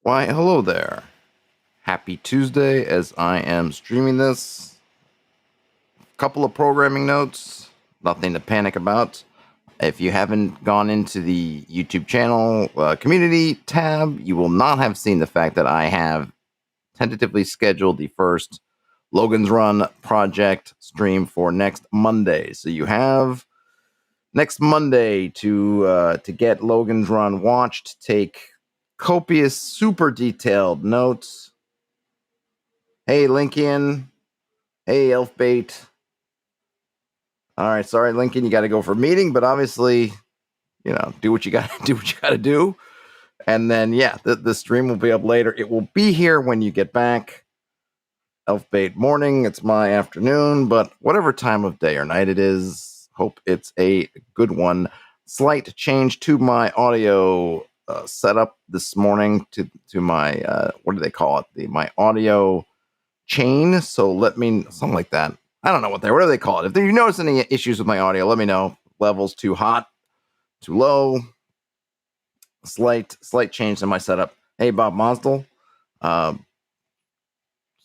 Why, hello there. Happy Tuesday as I am streaming this. Couple of programming notes, nothing to panic about. If you haven't gone into the YouTube channel community tab, you will not have seen the fact that I have tentatively scheduled the first Logan's Run project stream for next Monday. So you have next Monday to get Logan's Run watched, take copious, super detailed notes. Hey, Lincoln. Hey, Elfbait. All right, sorry, Lincoln, you got to go for a meeting, but obviously, do what you got to do. What you got to do, and then the stream will be up later. It will be here when you get back. Elfbait morning. It's my afternoon, but whatever time of day or night it is, hope it's a good one. Slight change to my audio setup this morning to my what do they call it? My audio chain. So something like that. I don't know whatever they call it. If you notice any issues with my audio, let me know. Levels too hot, too low. Slight change in my setup. Hey, Bob Mosdell.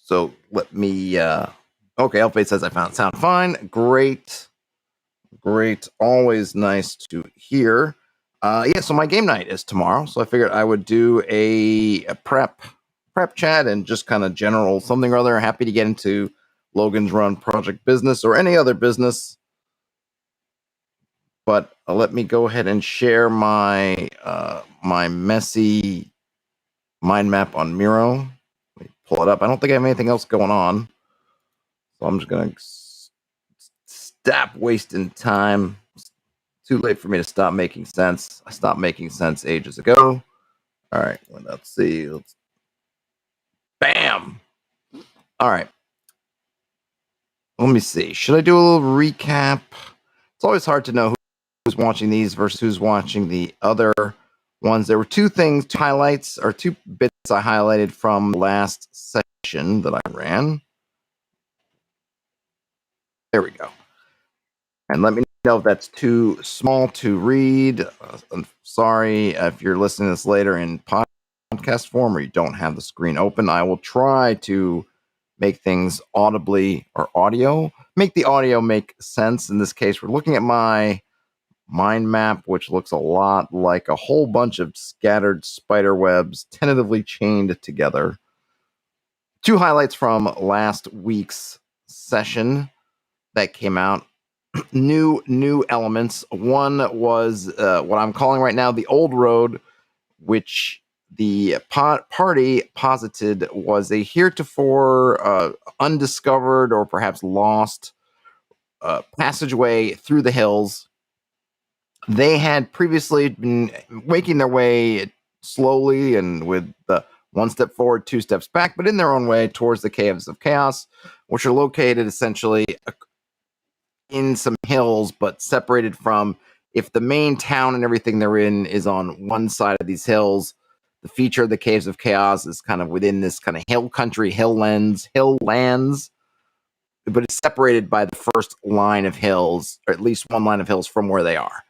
So let me. Okay, Elfbait says I found sound fine. Great. Always nice to hear. So my game night is tomorrow. So I figured I would do a prep chat and just kind of general something or other. Happy to get into Logan's Run project business or any other business. But let me go ahead and share my my messy mind map on Miro. Let me pull it up. I don't think I have anything else going on. So I'm just going to stop wasting time. It's too late for me to stop making sense. I stopped making sense ages ago. All right, let's see. Bam! All right. Let me see. Should I do a little recap? It's always hard to know who's watching these versus who's watching the other ones. There were two highlights, or two bits I highlighted from last session that I ran. There we go. And let me know if that's too small to read. I'm sorry if you're listening to this later in podcast form or you don't have the screen open. I will try to make things audibly or make the audio make sense. In this case, we're looking at my mind map, which looks a lot like a whole bunch of scattered spider webs tentatively chained together. Two highlights from last week's session that came out. New elements. One was what I'm calling right now the old road, which the party posited was a heretofore undiscovered or perhaps lost passageway through the hills. They had previously been making their way slowly and with one step forward, two steps back, but in their own way towards the Caves of Chaos, which are located essentially in some hills, but separated from, if the main town and everything they're in is on one side of these hills, the feature of the Caves of Chaos is kind of within this kind of hill country, hill lands, but it's separated by the first line of hills, or at least one line of hills from where they are.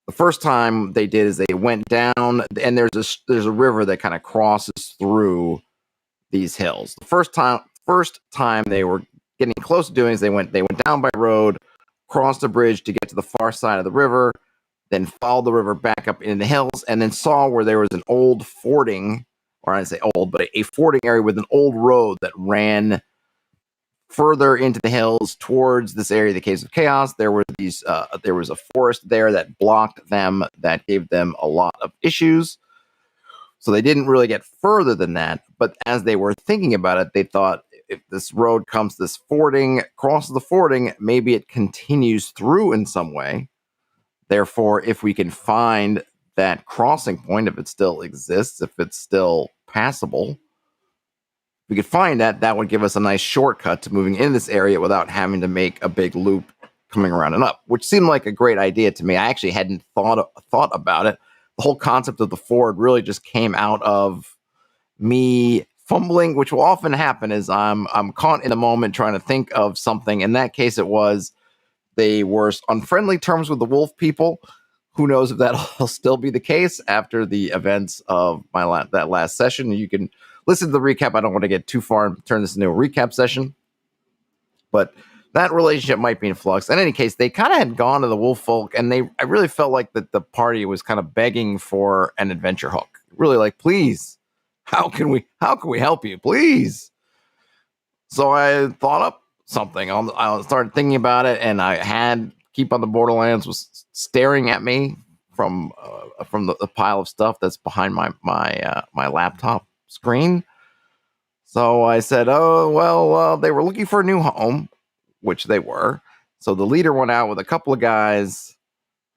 The first time they did is they went down, and there's a river that kind of crosses through these hills. The first time they were getting close to doing is they went down by road, crossed a bridge to get to the far side of the river, then followed the river back up into the hills, and then saw where there was an old fording, or I'd say old, but a fording area with an old road that ran further into the hills towards this area, the Caves of Chaos. There were there was a forest there that blocked them, that gave them a lot of issues. So they didn't really get further than that. But as they were thinking about it, they thought, if this road comes, this fording, crosses the fording, maybe it continues through in some way. Therefore, if we can find that crossing point, if it still exists, if it's still passable, if we could find that would give us a nice shortcut to moving into this area without having to make a big loop coming around and up, which seemed like a great idea to me. I actually hadn't thought about it. The whole concept of the ford really just came out of me fumbling, which will often happen, is I'm caught in a moment trying to think of something. In that case, it was they were on friendly terms with the wolf people, Who knows if that'll still be the case after the events of that last session. You can listen to the recap. I don't want to get too far and turn this into a recap session, but that relationship might be in flux. In any case, they kind of had gone to the Wolf Folk, and I really felt like that the party was kind of begging for an adventure hook. Really, like, please, how can we help you, please? So I thought up something. I started thinking about it, and I had Keep on the Borderlands was staring at me from the pile of stuff that's behind my laptop screen. So I said, oh, well, they were looking for a new home, which they were. So the leader went out with a couple of guys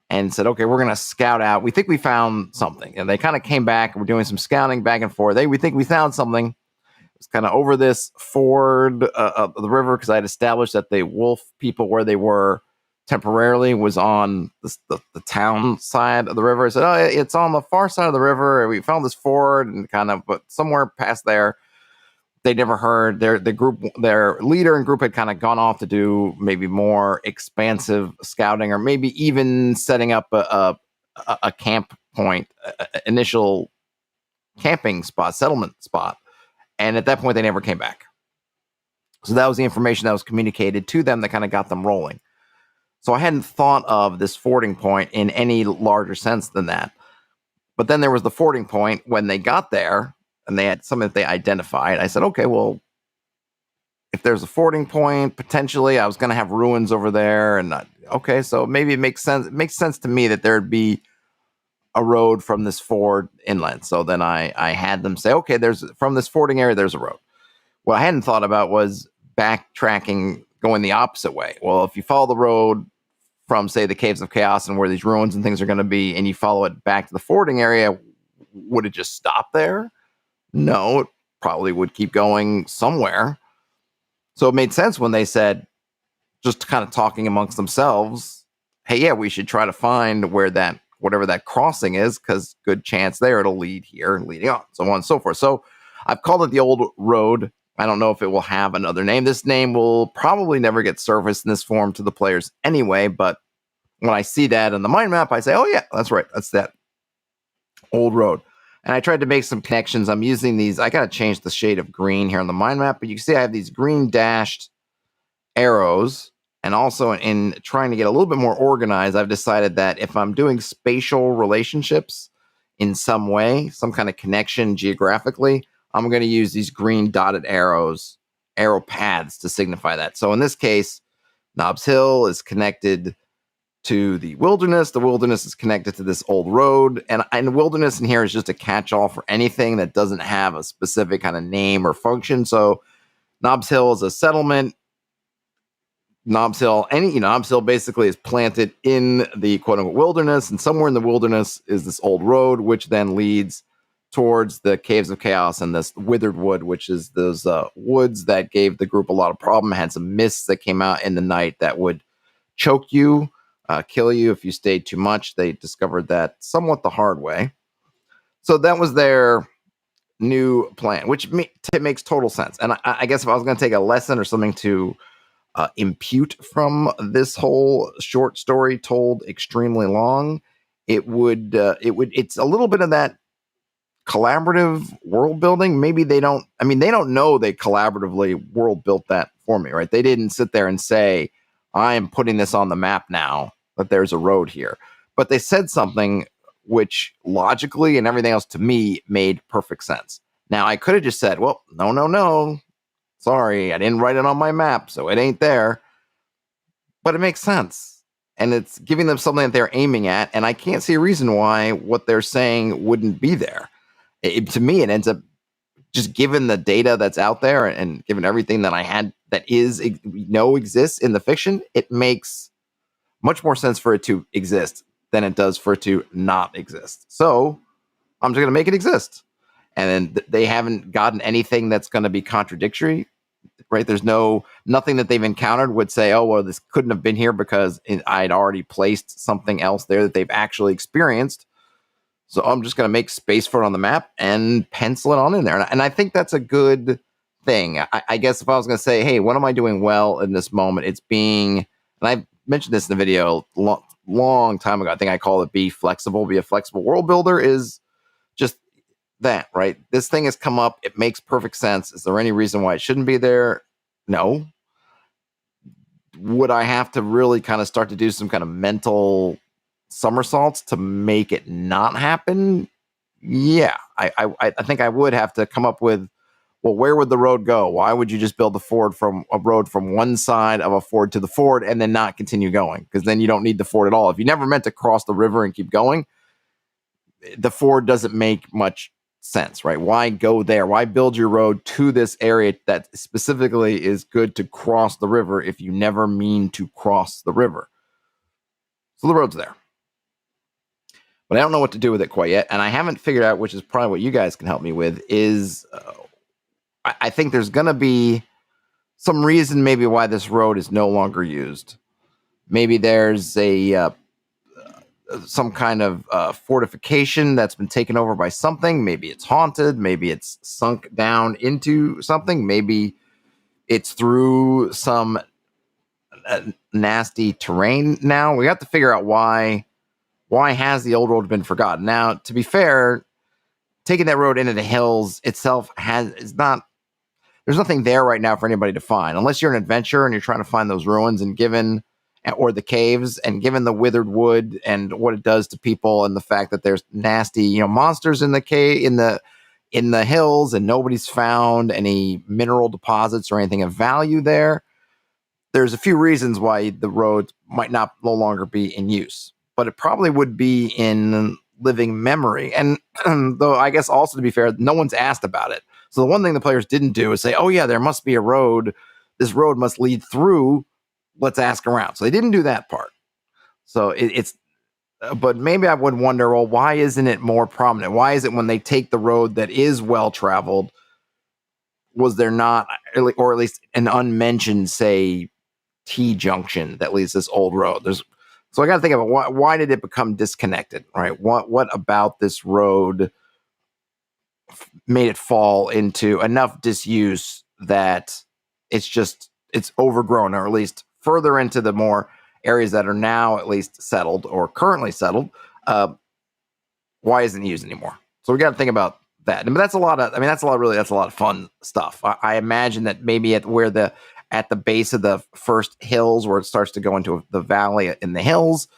and said, okay, we're going to scout out. We think we found something. And they kind of came back and we're doing some scouting back and forth. We think we found something. It was kind of over this ford of the river, because I had established that the wolf people, where they were temporarily, was on the town side of the river. I said, oh, it's on the far side of the river. We found this ford, and but somewhere past there, they never heard. Their leader and group had kind of gone off to do maybe more expansive scouting, or maybe even setting up a camp point, initial camping spot, settlement spot. And at that point, they never came back. So that was the information that was communicated to them that kind of got them rolling. So I hadn't thought of this fording point in any larger sense than that. But then there was the fording point when they got there, and they had something that they identified. I said, okay, well, if there's a fording point, potentially I was going to have ruins over there. And okay, so maybe it makes sense. It makes sense to me that there'd be a road from this ford inland. So then I had them say, okay, from this fording area, there's a road. What I hadn't thought about was backtracking, going the opposite way. Well, if you follow the road from, say, the Caves of Chaos and where these ruins and things are going to be, and you follow it back to the fording area, would it just stop there? No, it probably would keep going somewhere. So it made sense when they said, just kind of talking amongst themselves, hey, yeah, we should try to find where whatever that crossing is, because good chance there it'll lead here and leading on, so on and so forth. So I've called it the Old Road. I don't know if it will have another name. This name will probably never get surfaced in this form to the players anyway, but when I see that in the mind map, I say, oh yeah, that's right. That's that Old Road. And I tried to make some connections. I'm using these. I got to change the shade of green here on the mind map, but you can see I have these green dashed arrows. And also, in trying to get a little bit more organized, I've decided that if I'm doing spatial relationships in some way, some kind of connection geographically, I'm going to use these green dotted arrows, arrow paths, to signify that. So in this case, Nobbs Hill is connected to the wilderness. The wilderness is connected to this old road. And the wilderness in here is just a catch-all for anything that doesn't have a specific kind of name or function. So Nobbs Hill is a settlement. Nobbs Hill basically is planted in the quote-unquote wilderness, and somewhere in the wilderness is this old road, which then leads towards the Caves of Chaos and this Withered Wood, which is those woods that gave the group a lot of problem. Had some mists that came out in the night that would choke you, kill you if you stayed too much. They discovered that somewhat the hard way. So that was their new plan, which makes total sense. And I guess if I was going to take a lesson or something to impute from this whole short story told extremely long, it's a little bit of that collaborative world building. Maybe they don't know they collaboratively world built that for me, right? They didn't sit there and say, I am putting this on the map now that there's a road here. But they said something which logically and everything else to me made perfect sense. Now, I could have just said, well, no. Sorry, I didn't write it on my map, so it ain't there. But it makes sense. And it's giving them something that they're aiming at, and I can't see a reason why what they're saying wouldn't be there. To me, it ends up, just given the data that's out there and given everything that I had that exists in the fiction, it makes much more sense for it to exist than it does for it to not exist. So I'm just going to make it exist. And then they haven't gotten anything that's going to be contradictory, right? There's nothing that they've encountered would say, oh, well, this couldn't have been here because I'd already placed something else there that they've actually experienced. So I'm just going to make space for it on the map and pencil it on in there. And I think that's a good thing. I guess if I was going to say, hey, what am I doing well in this moment? It's being, and I mentioned this in the video long time ago. I think I call it be flexible. Be a flexible world builder is just that, right? This thing has come up. It makes perfect sense. Is there any reason why it shouldn't be there? No. Would I have to really kind of start to do some kind of mental somersaults to make it not happen? Yeah, I think I would have to come up with, well, where would the road go? Why would you just build a road from one side of a ford to the ford and then not continue going? Because then you don't need the ford at all. If you never meant to cross the river and keep going, the ford doesn't make much sense, right? Why go there? Why build your road to this area that specifically is good to cross the river if you never mean to cross the river? So the road's there. But I don't know what to do with it quite yet. And I haven't figured out, which is probably what you guys can help me with, is I think there's going to be some reason maybe why this road is no longer used. Maybe there's some kind of fortification that's been taken over by something. Maybe it's haunted. Maybe it's sunk down into something. Maybe it's through some nasty terrain now. We have to figure out why has the old road been forgotten. Now, to be fair, taking that road into the hills itself there's nothing there right now for anybody to find, unless you're an adventurer and you're trying to find those ruins, and or the caves, and given the withered wood and what it does to people, and the fact that there's nasty, monsters in the cave, in the hills, and nobody's found any mineral deposits or anything of value there. There's a few reasons why the road might no longer be in use, but it probably would be in living memory. And though I guess also, to be fair, no one's asked about it. So the one thing the players didn't do is say, oh yeah, there must be a road. This road must lead through. Let's ask around. So they didn't do that part. So but maybe I would wonder, well, why isn't it more prominent? Why is it when they take the road that is well-traveled, was there not, or at least an unmentioned, say, T-junction that leads this old road? So I got to think about why did it become disconnected, right? What about this road made it fall into enough disuse that it's overgrown, or at least further into the more areas that are now at least settled or currently settled? Why isn't it used anymore? So we got to think about that. But that's a lot of fun stuff. I imagine that maybe at the base of the first hills, where it starts to go into the valley in the hills,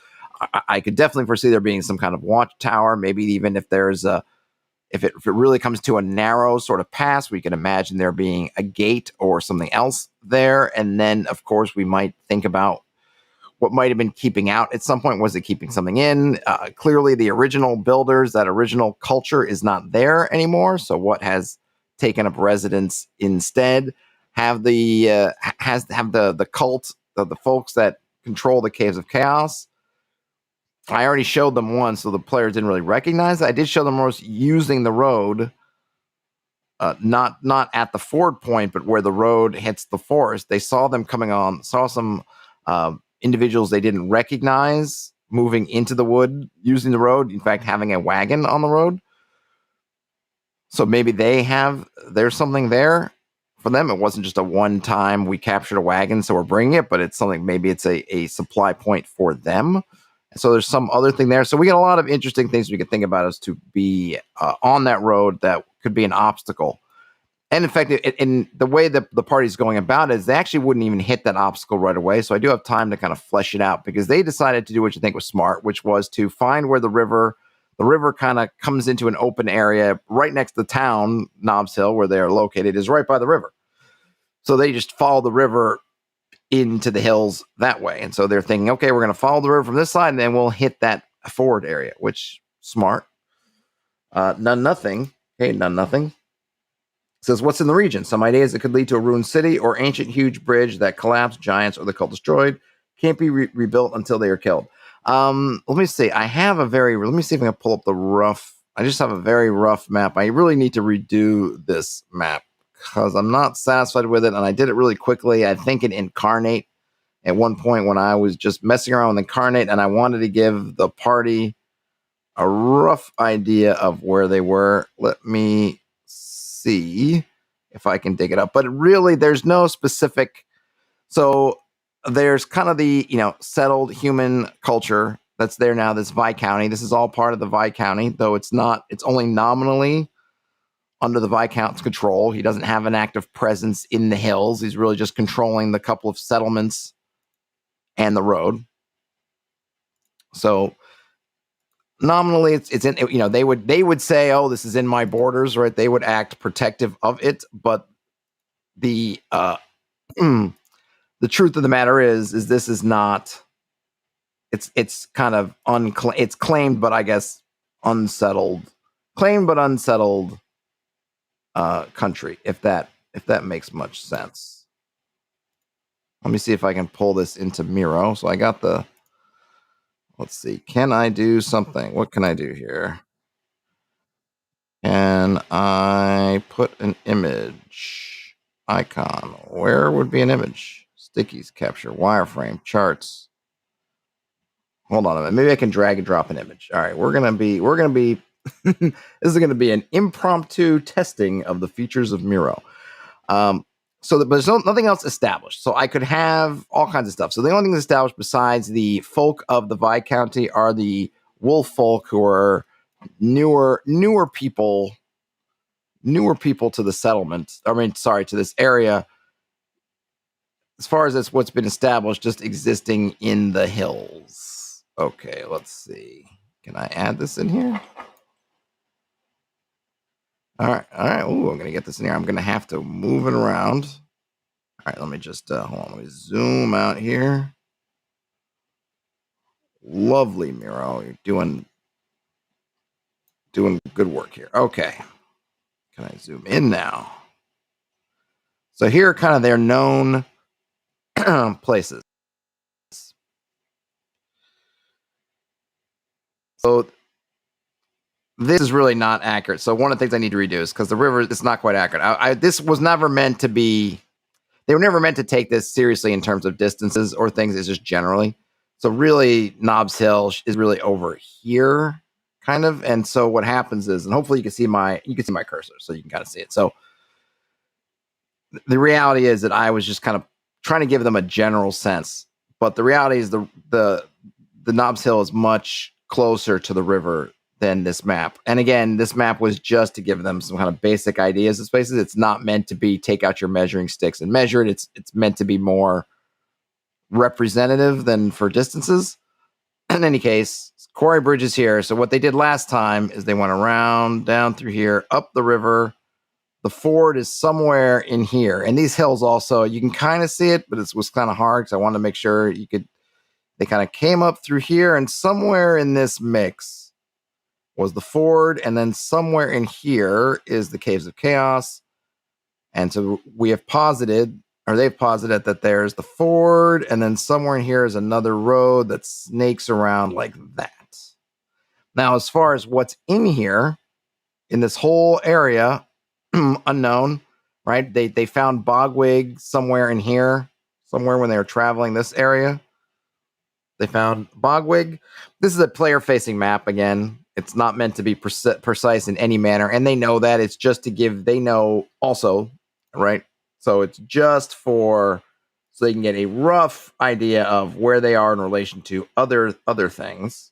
I could definitely foresee there being some kind of watchtower. Maybe even if there's if it really comes to a narrow sort of pass, we can imagine there being a gate or something else there. And then, of course, we might think about what might have been keeping out at some point. Was it keeping something in? Clearly, the original builders, that original culture is not there anymore. So what has taken up residence instead? Have the cult, the folks that control the Caves of Chaos. I already showed them once, so the players didn't really recognize it. I did show them most using the road, not at the ford point, but where the road hits the forest. They saw them coming on, saw some individuals they didn't recognize moving into the wood using the road, in fact, having a wagon on the road. So maybe there's something there for them. It wasn't just a one-time, we captured a wagon, so we're bringing it, but it's something, maybe it's a supply point for them. So there's some other thing there. So we got a lot of interesting things we could think about as to be on that road that could be an obstacle. And in fact, in the way that the party's going about it, is they actually wouldn't even hit that obstacle right away. So I do have time to kind of flesh it out, because they decided to do what you think was smart, which was to find where the river kind of comes into an open area right next to the town, Nobbs Hill, where they are located, is right by the river. So they just follow the river into the hills that way. And so they're thinking, okay, we're going to follow the river from this side, and then we'll hit that forward area, which, smart. None nothing. Says, what's in the region? Some ideas that could lead to a ruined city or ancient huge bridge that collapsed, giants or the cult destroyed. Can't be rebuilt until they are killed. Let me see. Let me see if I can pull up I just have a very rough map. I really need to redo this map, because I'm not satisfied with it, and I did it really quickly. I think in Incarnate at one point when I was just messing around with Incarnate, and I wanted to give the party a rough idea of where they were. Let me see if I can dig it up. But really, there's no specific. So there's kind of the, settled human culture that's there now, this Viscounty. This is all part of the Viscounty, though it's not, it's only nominally under the Viscount's control. He doesn't have an active presence in the hills. He's really just controlling the couple of settlements and the road. So nominally it's in, they would say, oh, this is in my borders, right? They would act protective of it, but the the truth of the matter is this is not, it's kind of it's claimed, but I guess unsettled country, if that makes much sense. Let me see if I can pull this into Miro. So I got let's see, can I do something? What can I do here? Can I put an image icon? Where would be an image? Stickies, capture, wireframe, charts. Hold on a minute. Maybe I can drag and drop an image. All right, we're gonna be this is gonna be an impromptu testing of the features of Miro. But there's nothing else established. So I could have all kinds of stuff. So the only thing established besides the folk of the Viscounty are the wolf folk, who are newer people to the settlement. To this area. As far as what's been established, just existing in the hills. Okay, let's see. Can I add this in here? All right. Ooh, I'm gonna get this in here. I'm gonna have to move it around. All right, let me just hold on. Let me zoom out here. Lovely, Miro. You're doing good work here. Okay. Can I zoom in now? So here are kind of their known places. So this is really not accurate. So one of the things I need to redo is because the river is not quite accurate. This was never meant to be. They were never meant to take this seriously in terms of distances or things. It's just generally. So really, Nobbs Hill is really over here, kind of. And so what happens is, and hopefully you can see my cursor, so you can kind of see it. So the reality is that I was just kind of trying to give them a general sense, but the reality is the Nobbs Hill is much closer to the river than this map. And again, this map was just to give them some kind of basic ideas of spaces. It's not meant to be take out your measuring sticks and measure it. It's meant to be more representative than for distances. In any case, Quarry Bridge is here. So what they did last time is they went around, down through here, up the river. The ford is somewhere in here. And these hills also, you can kind of see it, but it was kind of hard because I wanted to make sure you could. They kind of came up through here, and somewhere in this mix was the ford, and then somewhere in here is the Caves of Chaos. And so we have posited, or they've posited, that there's the ford, and then somewhere in here is another road that snakes around like that. Now, as far as what's in here, in this whole area, unknown, right? They found Bogwig somewhere in here, somewhere when they were traveling this area. They found Bogwig. This is a player-facing map again. It's not meant to be precise in any manner, and they know that. It's just to give. They know also, right? So it's just so they can get a rough idea of where they are in relation to other things.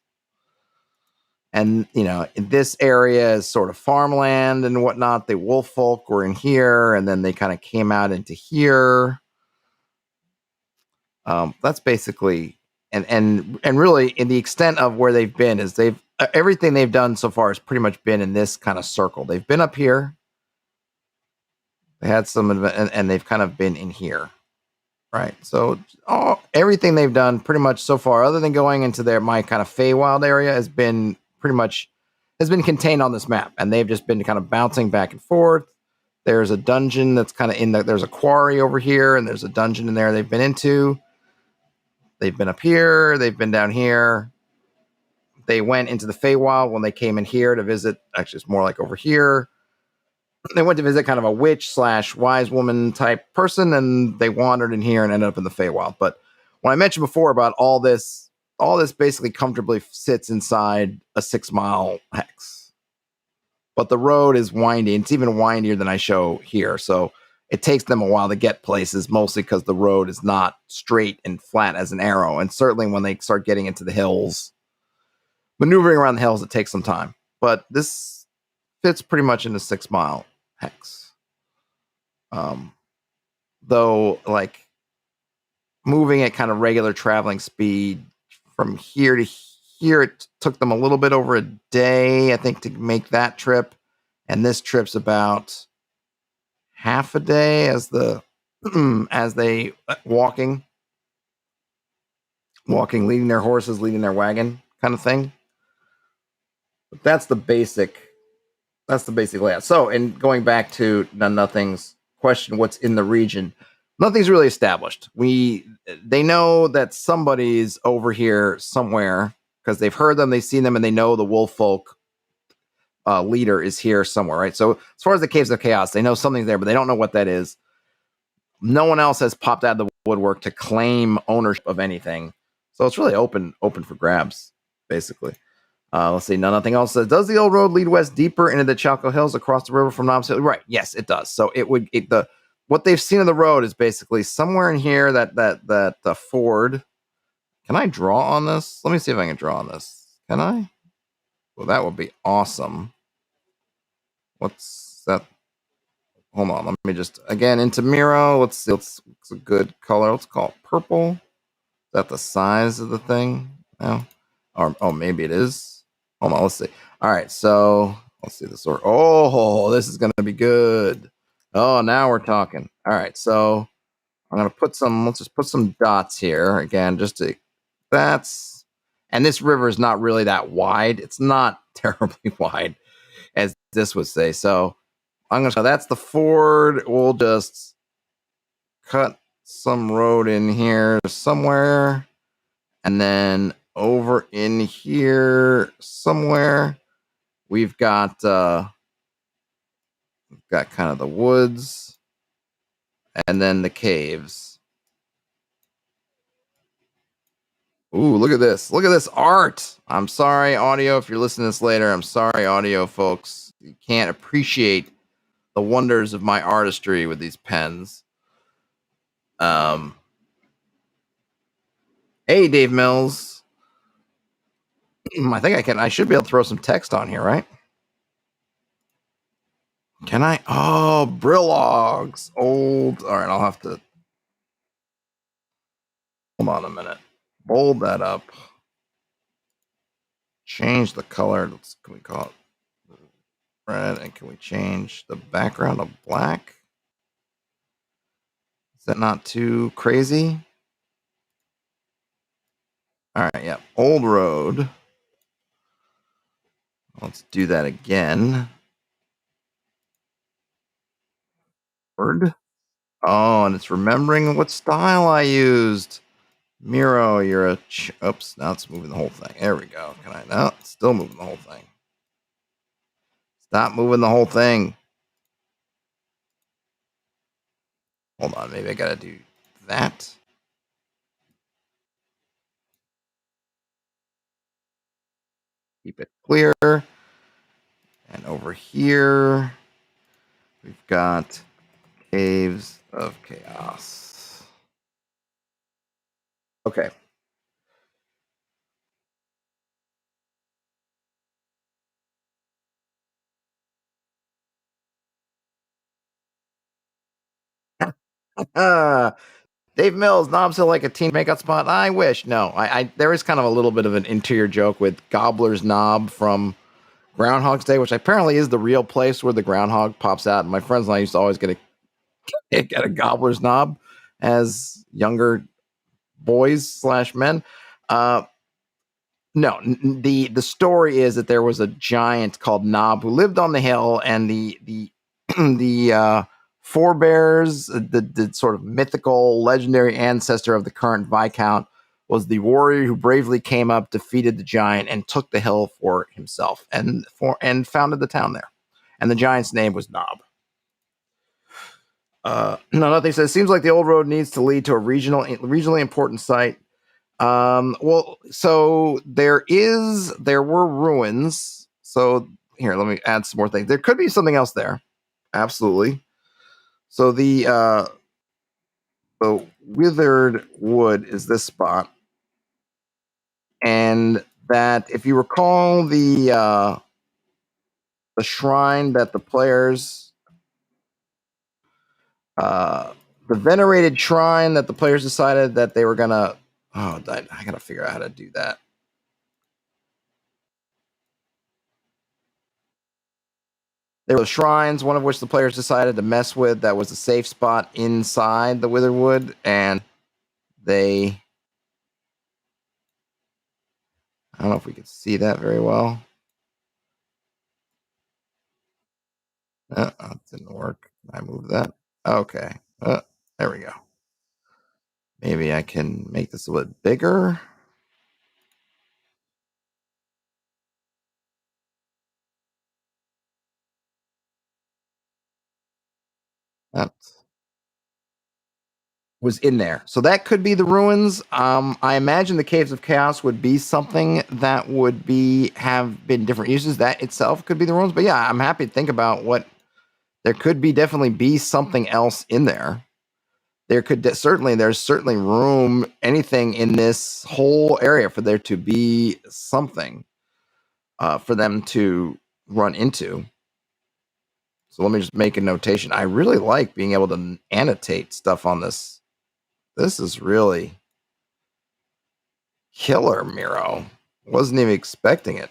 And in this area is sort of farmland and whatnot. The wolf folk were in here, and then they kind of came out into here. That's basically. And really, in the extent of where they've been, is everything they've done so far has pretty much been in this kind of circle. They've been up here, they had some, and they've kind of been in here, right? So everything they've done pretty much so far, other than going into my kind of Feywild area, has been contained on this map, and they've just been kind of bouncing back and forth. There's a dungeon that's kind of there's a quarry over here, and there's a dungeon in there they've been into. They've been up here. They've been down here. They went into the Feywild when they came in here to visit. Actually, it's more like over here. They went to visit kind of a witch / wise woman type person, and they wandered in here and ended up in the Feywild. But when I mentioned before about all this basically comfortably sits inside a 6-mile hex. But the road is windy. It's even windier than I show here. So it takes them a while to get places, mostly because the road is not straight and flat as an arrow. And certainly when they start getting into the hills, maneuvering around the hills, it takes some time. But this fits pretty much in the 6 mile hex. Though, like, moving at kind of regular traveling speed from here to here, it took them a little bit over a day, I think, to make that trip. And this trip's about half a day as the as they walking, leading their horses, leading their wagon, kind of thing. But that's the basic layout. So, and going back to Nothing's question, what's in the region? Nothing's really established. They know that somebody's over here somewhere because they've heard them, they've seen them, and they know the wolf folk leader is here somewhere, right? So as far as the Caves of Chaos, they know something's there, but they don't know what that is. No one else has popped out of the woodwork to claim ownership of anything. So it's really open for grabs, basically. Let's see. Nothing else says, does the old road lead west deeper into the Chalco Hills across the river from Knobs Hill? Right. Yes, it does. So what they've seen of the road is basically somewhere in here that ford. Can I draw on this? Let me see if I can draw on this. Can I? Well, that would be awesome. What's that? Hold on. Let me just, again, into Miro. Let's see. It's a good color. Let's call it purple. Is that the size of the thing? No. Or maybe it is. Hold on. Let's see. All right. So let's see the sort. Oh, this is going to be good. Oh, now we're talking. All right. So I'm going to let's just put some dots here again, and this river is not really that wide. It's not terribly wide as this would say. So that's the ford. We'll just cut some road in here somewhere. And then over in here somewhere, we've got kind of the woods and then the caves. Ooh, look at this. Look at this art. I'm sorry, audio, if you're listening to this later. I'm sorry, audio folks. You can't appreciate the wonders of my artistry with these pens. Hey, Dave Mills. I think I should be able to throw some text on here, right? Can I? Oh, Brillogs. Old. All right, I'll have to. Hold on a minute. Bold that up. Change the color. Can we call it red? And can we change the background to black? Is that not too crazy? All right, yeah. Old road. Let's do that again. Word. Oh, and it's remembering what style I used. Miro, you're a. Oops, now it's moving the whole thing. There we go. Can I? No, it's still moving the whole thing. Stop moving the whole thing. Hold on, maybe I gotta do that. Keep it clear. And over here, we've got Caves of Chaos. Okay. Dave Mills, Knobs Hill like a teen makeout spot. I wish. No, I there is kind of a little bit of an interior joke with Gobbler's Knob from Groundhog's Day, which apparently is the real place where the groundhog pops out. And my friends and I used to always get a Gobbler's Knob as younger boys / men. No, the story is that there was a giant called Knob who lived on the hill, and the the forebears, the sort of mythical, legendary ancestor of the current Viscount, was the warrior who bravely came up, defeated the giant, and took the hill for himself, and founded the town there. And the giant's name was Knob. Nothing says. Seems like the old road needs to lead to a regionally important site. Well, so there were ruins. So here, let me add some more things. There could be something else there. Absolutely. So the withered wood is this spot, and that if you recall the shrine that the players the venerated shrine that the players decided that they were gonna. Oh, I gotta figure out how to do that. There were shrines, one of which the players decided to mess with. That was a safe spot inside the Witherwood, and they. I don't know if we could see that very well. That didn't work. I moved that. Okay. There we go. Maybe I can make this a little bit bigger. That was in there. So that could be the ruins. I imagine the Caves of Chaos would be something that would have been different uses. That itself could be the ruins. But yeah, I'm happy to think about what there could be. Definitely be something else in there. There's certainly room, anything in this whole area for there to be something for them to run into. So let me just make a notation. I really like being able to annotate stuff on this. This is really killer, Miro. Wasn't even expecting it.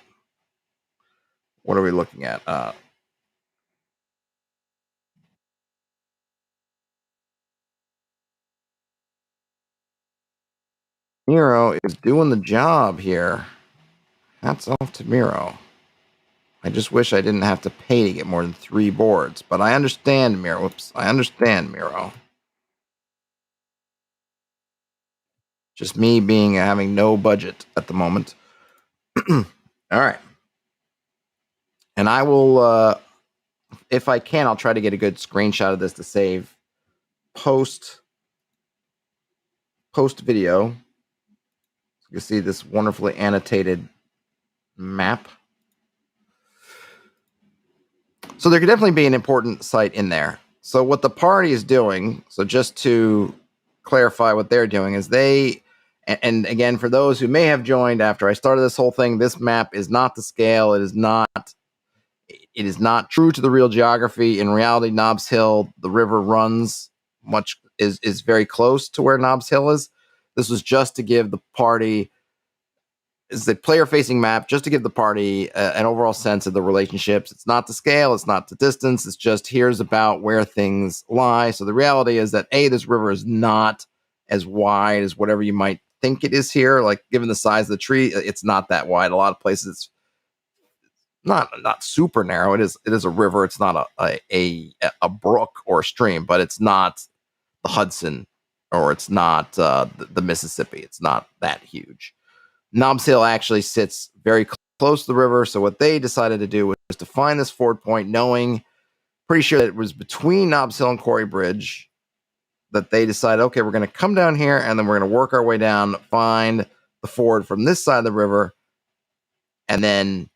What are we looking at? Miro is doing the job here. Hats off to Miro. I just wish I didn't have to pay to get more than 3 boards, but I understand, Miro. Whoops, I understand, Miro. Just me having no budget at the moment. All right. And I will, if I can, I'll try to get a good screenshot of this to save post video. So you can see this wonderfully annotated map. So there could definitely be an important site in there. So what the party is doing, so just to clarify what they're doing, is and again, for those who may have joined after I started this whole thing, this map is not the scale. It is not true to the real geography. In reality, Nobbs Hill, the river runs is very close to where Nobbs Hill is. This was just to give the party is a player-facing map, just to give the party an overall sense of the relationships. It's not the scale, it's not the distance. It's just here's about where things lie. So the reality is that this river is not as wide as whatever you might think it is here. Like given the size of the tree, it's not that wide. A lot of places, it's not super narrow. It is a river. It's not a brook or a stream, but it's not the Hudson or it's not the Mississippi. It's not that huge. Nobbs Hill actually sits very close to the river. So what they decided to do was to find this ford point, knowing pretty sure that it was between Nobbs Hill and Quarry Bridge, that they decided, okay, we're going to come down here and then we're going to work our way down, find the ford from this side of the river, and then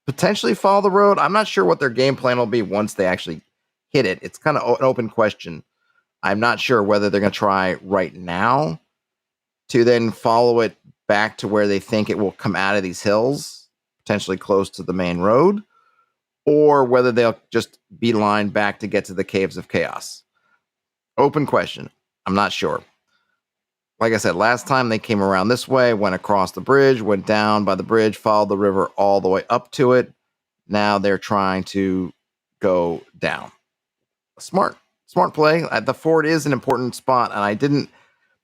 potentially follow the road. I'm not sure what their game plan will be once they actually hit it. It's kind of an open question. I'm not sure whether they're going to try right now to then follow it back to where they think it will come out of these hills, potentially close to the main road, or whether they'll just beeline back to get to the Caves of Chaos. Open question. I'm not sure. Like I said, last time they came around this way, went across the bridge, went down by the bridge, followed the river all the way up to it. Now they're trying to go down. Smart play. The ford is an important spot, and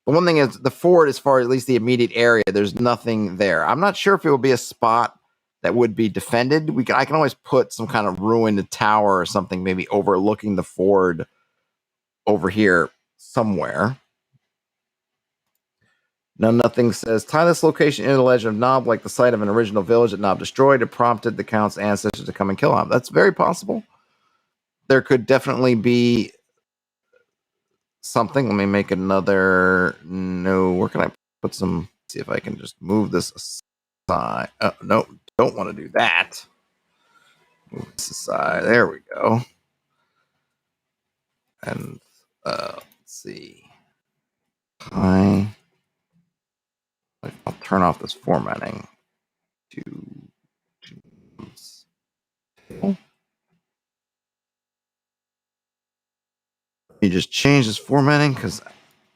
the one thing is the ford, as far as at least the immediate area, there's nothing there. I'm not sure if it will be a spot that would be defended. I can always put some kind of ruined tower or something, maybe overlooking the ford over here somewhere. Nothing says tie this location into the legend of Nob like the site of an original village that Nob destroyed. It prompted the Count's ancestors to come and kill him. That's very possible. There could definitely be something. Let me make another. No, where can I put some? See if I can just move this aside. No, don't want to do that. Move this aside. There we go. And let's see. I'll turn off this formatting to you just change this formatting because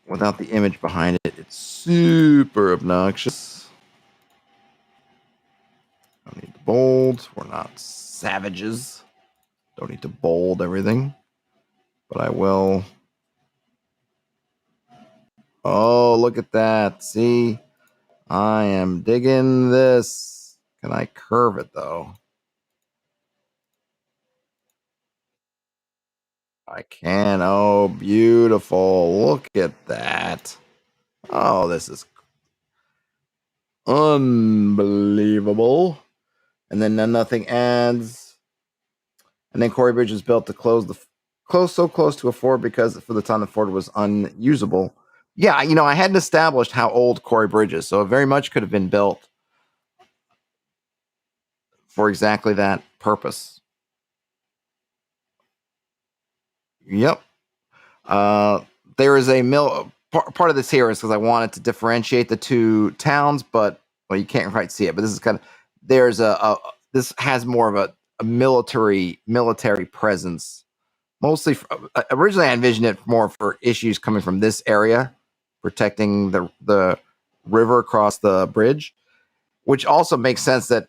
without the image behind it, it's super obnoxious. Don't need to bold. We're not savages. Don't need to bold everything. But I will. Oh, look at that. See? I am digging this. Can I curve it though? I can. Oh, beautiful. Look at that. Oh, this is unbelievable. And then nothing adds. And then Corey Bridge was built to close so close to a ford because for the time the ford was unusable. Yeah, I hadn't established how old Corey Bridge is, so it very much could have been built for exactly that purpose. Yep. There is a mill. Part of this here is because I wanted to differentiate the two towns, but you can't quite see it. But this is kind of there's this has more of a military presence. Mostly, originally I envisioned it more for issues coming from this area, protecting the river across the bridge, which also makes sense that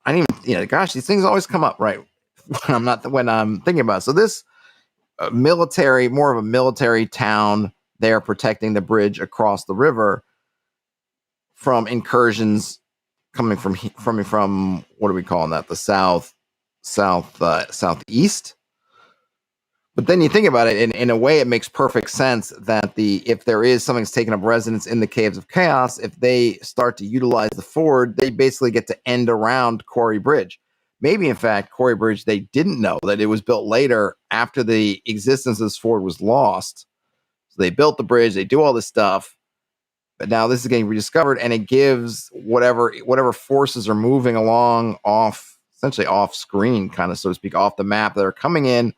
I didn't even, gosh, these things always come up right when I'm thinking about it. So this more of a military town there protecting the bridge across the river from incursions coming from what are we calling that? The southeast. But then you think about it, in a way, it makes perfect sense that if there is something that's taking up residence in the Caves of Chaos, if they start to utilize the ford, they basically get to end around Corey Bridge. Maybe, in fact, Corey Bridge, they didn't know that it was built later after the existence of this ford was lost. So they built the bridge, they do all this stuff, but now this is getting rediscovered, and it gives whatever forces are moving along essentially off screen, kind of, so to speak, off the map that are coming in,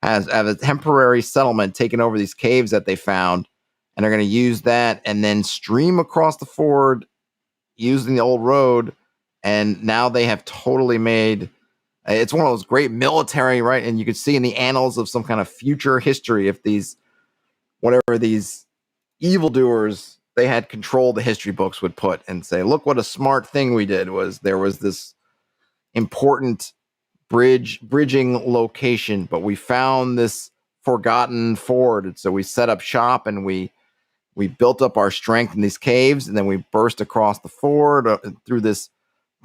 as a temporary settlement taking over these caves that they found, and they're going to use that and then stream across the ford using the old road. And now they have totally made it's one of those great military, right? And you could see in the annals of some kind of future history if these evildoers they had control, the history books would put and say, look what a smart thing we did. There was this important bridging location, but we found this forgotten ford, and so we set up shop and we built up our strength in these caves, and then we burst across the ford through this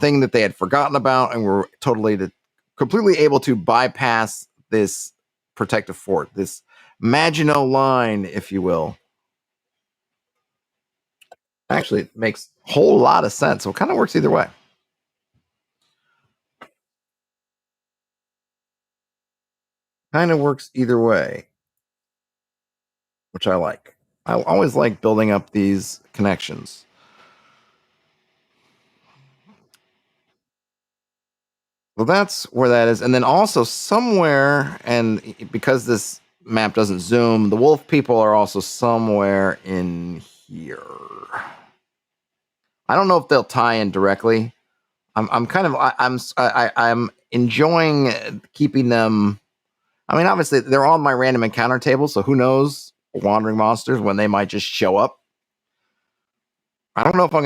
thing that they had forgotten about, and we're completely able to bypass this protective fort, this Maginot Line, if you will. Actually, it makes a whole lot of sense. So it kind of works either way. Kind of works either way, which I like. I always like building up these connections. Well, that's where that is. And then also somewhere, and because this map doesn't zoom, the wolf people are also somewhere in here. I don't know if they'll tie in directly. I'm enjoying keeping them. I mean, obviously they're on my random encounter table, so who knows wandering monsters when they might just show up. I don't know if I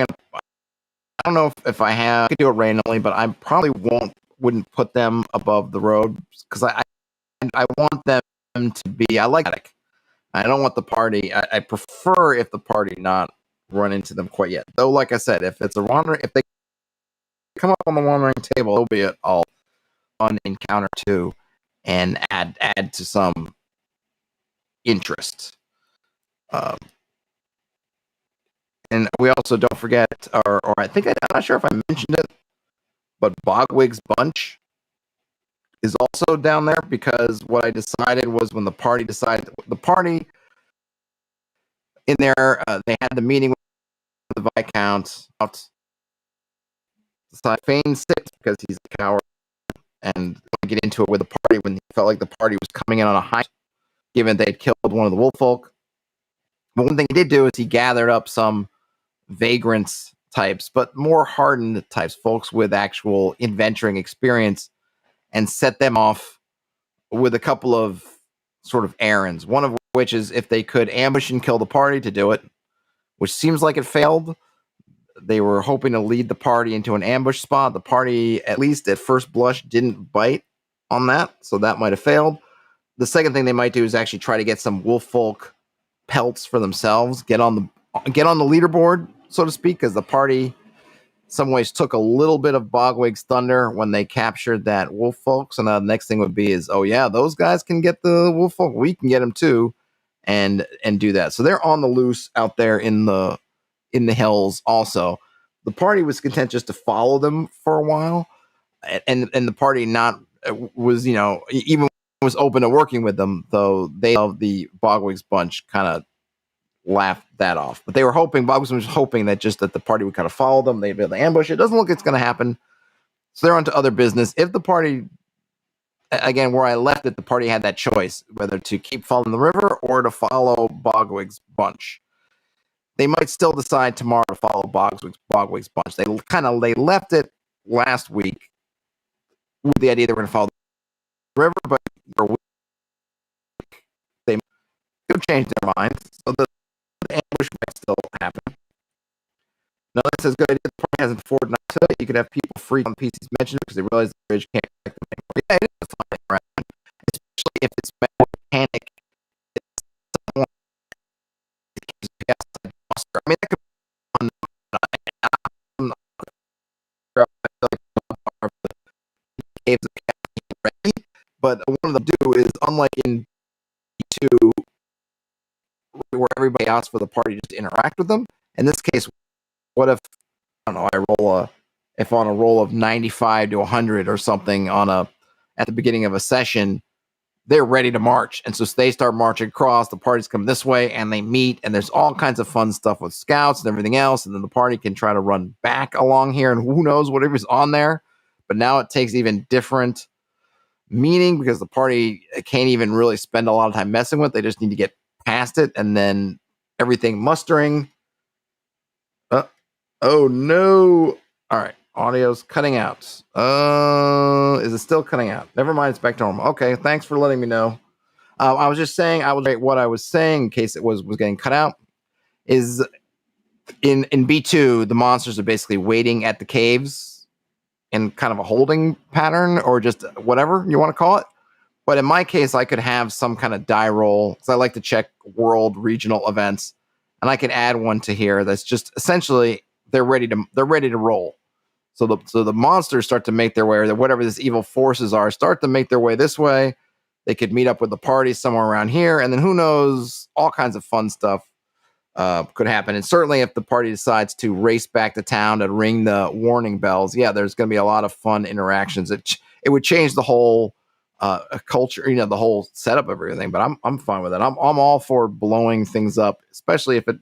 could do it randomly, but I probably wouldn't put them above the road because I want them to be. I like it. I don't want the party. I prefer if the party not run into them quite yet. Though, like I said, if it's a wandering, if they come up on the wandering table, it'll be all on encounter too, and add to some interest. And we also don't forget, or I think I'm not sure if I mentioned it, but Bogwig's Bunch is also down there because what I decided was when the party in there, they had the meeting with the Viscount. Fane sits because he's a coward and get into it with the party when he felt like the party was coming in on a high. given they'd killed one of the wolf folk. But one thing he did do is he gathered up some vagrants types, but more hardened types, folks with actual adventuring experience, and set them off with a couple of sort of errands. One of which is if they could ambush and kill the party to do it, which seems like it failed. They were hoping to lead the party into an ambush spot. The party, at least at first blush, didn't bite on that, so that might have failed. The second thing they might do is actually try to get some wolf folk pelts for themselves, get on the leaderboard, so to speak, because the party in some ways took a little bit of Bogwig's thunder when they captured that wolf folk. So now the next thing would be is, oh yeah, those guys can get the wolf folk, we can get them too, and do that. So they're on the loose out there in the hills. Also, the party was content just to follow them for a while, and the party was even was open to working with them, though the Bogwig's bunch kind of laughed that off. But they were hoping, Bogwig was hoping that the party would kind of follow them, they'd be able to ambush. It doesn't look like it's going to happen, so they're on to other business. If the party, again, where I left it, the party had that choice whether to keep following the river or to follow Bogwig's bunch. They might still decide tomorrow to follow Bogwig's bunch. They left it last week with the idea they were going to follow the river, but they could change their minds, so the ambush might still happen. No, that says good idea. The party hasn't forwarded not to it. You could have people free on PCs mentioned because they realize the bridge can't protect them anymore. Yeah, it is a fun thing, right? Especially if it's met with panic. I mean, that could be but what one of them do is, unlike in B2, where everybody asks for the party just to interact with them, in this case, what if, I don't know, if on a roll of 95 to 100 or something at the beginning of a session, they're ready to march. And so they start marching across, the parties come this way and they meet, and there's all kinds of fun stuff with scouts and everything else. And then the party can try to run back along here, and who knows whatever's on there. But now it takes even different meaning because the party can't even really spend a lot of time messing with it. They just need to get past it, and then everything mustering. Oh no. All right. Audio's cutting out. Is it still cutting out? Never mind, it's back to normal. Okay, thanks for letting me know. I was just saying, what I was saying in case it was getting cut out, is in B2, the monsters are basically waiting at the caves in kind of a holding pattern, or just whatever you want to call it. But in my case, I could have some kind of die roll, because I like to check world regional events, and I can add one to here that's just essentially they're ready to roll. So the monsters start to make their way, or whatever these evil forces are, start to make their way this way. They could meet up with the party somewhere around here, and then who knows, all kinds of fun stuff could happen. And certainly if the party decides to race back to town to ring the warning bells, yeah, there's going to be a lot of fun interactions. It would change the whole culture, the whole setup of everything. But I'm fine with it. I'm all for blowing things up, especially if it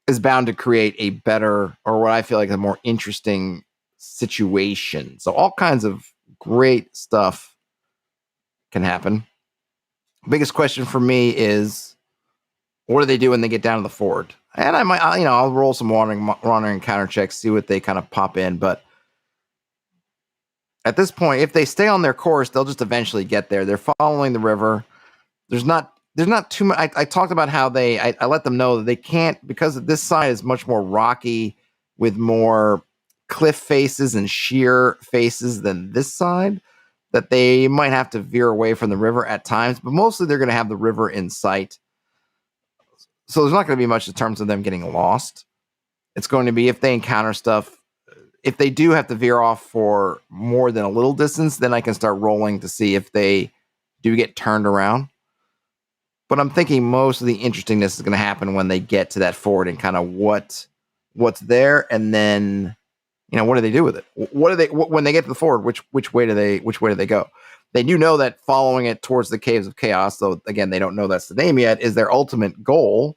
is bound to create a better, or what I feel like a more interesting situation. So all kinds of great stuff can happen. Biggest question for me is, what do they do when they get down to the fort? And I might, I'll roll some wandering counter checks, see what they kind of pop in. But at this point, if they stay on their course, they'll just eventually get there. They're following the river. There's not too much. I talked about how I let them know that they can't, because this side is much more rocky with more cliff faces and sheer faces than this side, that they might have to veer away from the river at times, but mostly they're going to have the river in sight. So there's not going to be much in terms of them getting lost. It's going to be if they encounter stuff. If they do have to veer off for more than a little distance, then I can start rolling to see if they do get turned around. But I'm thinking most of the interestingness is going to happen when they get to that fort and kind of what's there, and then what do they do with it? When they get to the fort? Which way do they go? They do know that following it towards the Caves of Chaos, though again they don't know that's the name yet, is their ultimate goal.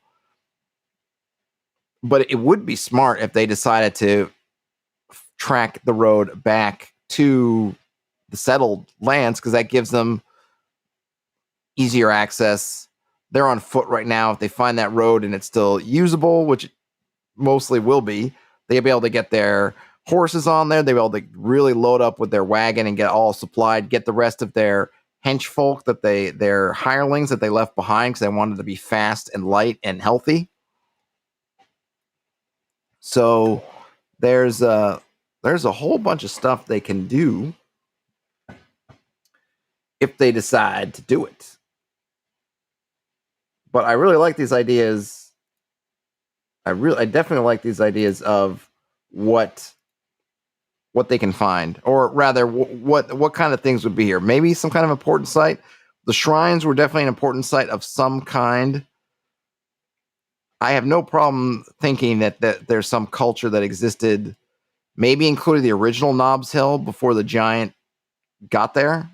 But it would be smart if they decided to track the road back to the settled lands, because that gives them easier access. They're on foot right now. If they find that road and it's still usable, which it mostly will be, they'll be able to get their horses on there. They'll be able to really load up with their wagon and get all supplied, get the rest of their hench folk their hirelings that they left behind because they wanted to be fast and light and healthy. So there's a whole bunch of stuff they can do if they decide to do it. But I really like these ideas. I definitely like these ideas of what they can find, or rather, what kind of things would be here. Maybe some kind of important site. The shrines were definitely an important site of some kind. I have no problem thinking that there's some culture that existed, maybe including the original Knobs Hill before the giant got there.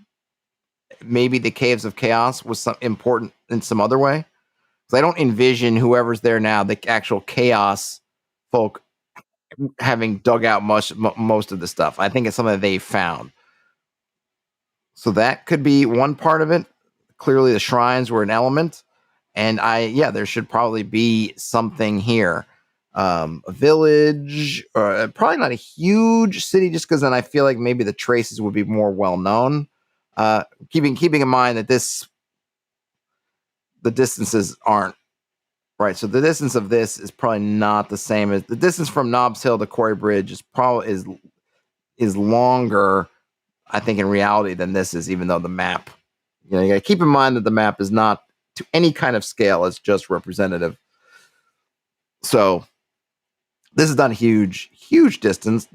Maybe the Caves of Chaos was some important in some other way. Because I don't envision whoever's there now, the actual Chaos folk, having dug out most of the stuff. I think it's something that they found. So that could be one part of it. Clearly, the shrines were an element. And there should probably be something here. A village, or probably not a huge city, just because then I feel like maybe the traces would be more well known. Keeping in mind that the distances aren't right. So the distance of this is probably not the same as the distance from Knobs Hill to Quarry Bridge is longer, I think, in reality than this is, even though the map, you got to keep in mind that the map is not to any kind of scale. It's just representative. So this is not a huge distance,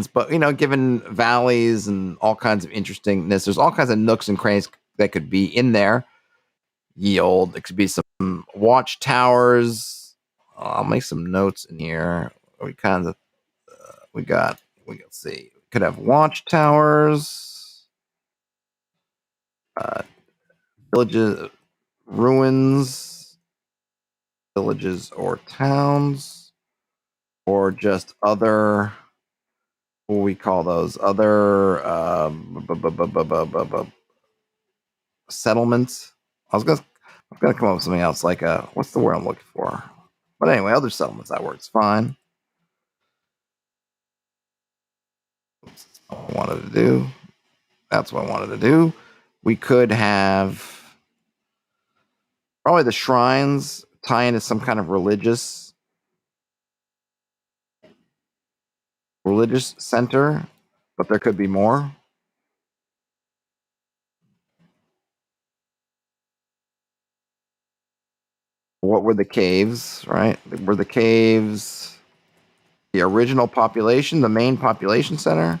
but given valleys and all kinds of interestingness, there's all kinds of nooks and crannies that could be in there. It could be some watchtowers. I'll make some notes in here. Let's see. We could have watchtowers, villages, ruins, villages or towns, or just other, what we call those, other settlements. I was gonna come up with something else, like what's the word I'm looking for? But anyway, other settlements, that works fine. That's what I wanted to do. We could have probably the shrines tie into some kind of religious center, but there could be more. What were the caves, right? Were the caves the original population, the main population center,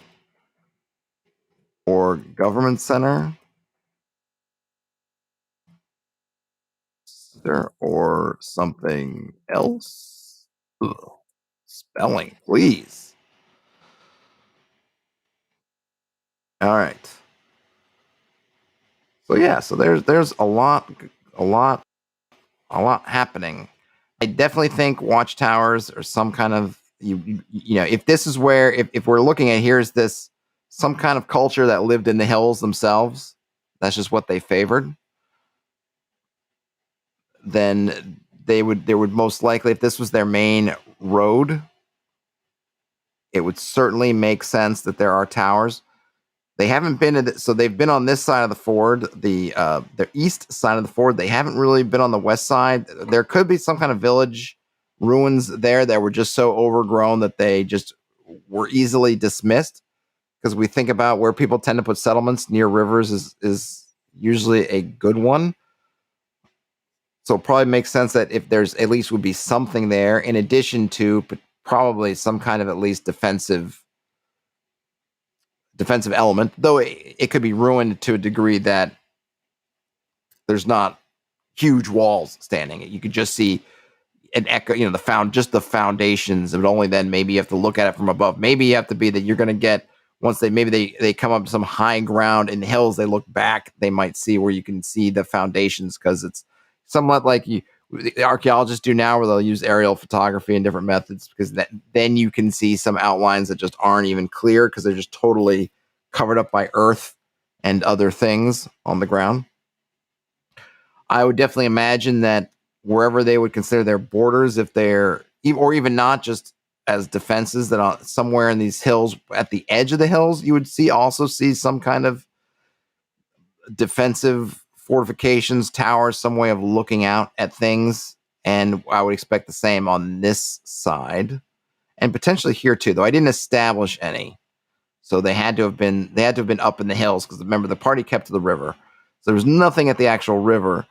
or government center, or something else? Ugh. Spelling, please. All right. So there's a lot happening. I definitely think watchtowers or some kind of, if this is where, if we're looking at, here's this some kind of culture that lived in the hills themselves, that's just what they favored, then there would most likely, if this was their main road, it would certainly make sense that there are towers. They haven't been so they've been on this side of the ford, the east side of the ford. They haven't really been on the west side. There could be some kind of village ruins there that were just so overgrown that they just were easily dismissed. Because we think about where people tend to put settlements, near rivers is usually a good one. So it probably makes sense that if there's at least would be something there, in addition to probably some kind of at least defensive element, though it could be ruined to a degree that there's not huge walls standing. You could just see an echo, just the foundations, but only then maybe you have to look at it from above. Maybe you have to be that you're going to get, once they come up to some high ground in the hills, they look back, they might see where you can see the foundations, because it's somewhat like the archaeologists do now, where they'll use aerial photography and different methods, because then you can see some outlines that just aren't even clear because they're just totally covered up by earth and other things on the ground. I would definitely imagine that wherever they would consider their borders, if they're or even not just as defenses, that somewhere in these hills, at the edge of the hills, you would also see some kind of defensive fortifications, towers, some way of looking out at things. And I would expect the same on this side, and potentially here too. Though I didn't establish any, so they had to have been up in the hills, because remember, the party kept to the river, so there was nothing at the actual river.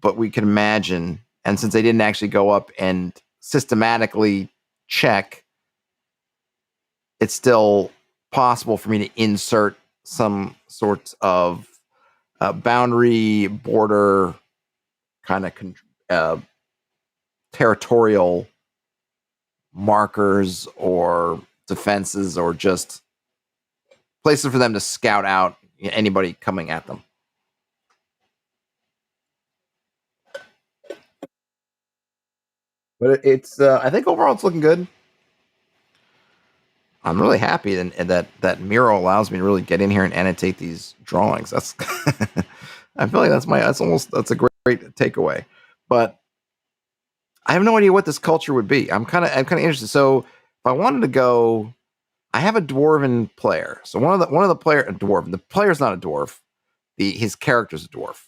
But we can imagine, and since they didn't actually go up and systematically check, it's still possible for me to insert some sort of boundary border kind of territorial markers or defenses, or just places for them to scout out anybody coming at them. But it's I think overall it's looking good. I'm really happy that Miro allows me to really get in here and annotate these drawings. That's I feel like that's a great takeaway. But I have no idea what this culture would be. I'm kind of interested. So if I wanted to go, I have a dwarven player. So one of the player a dwarven. The player's not a dwarf. His character's a dwarf.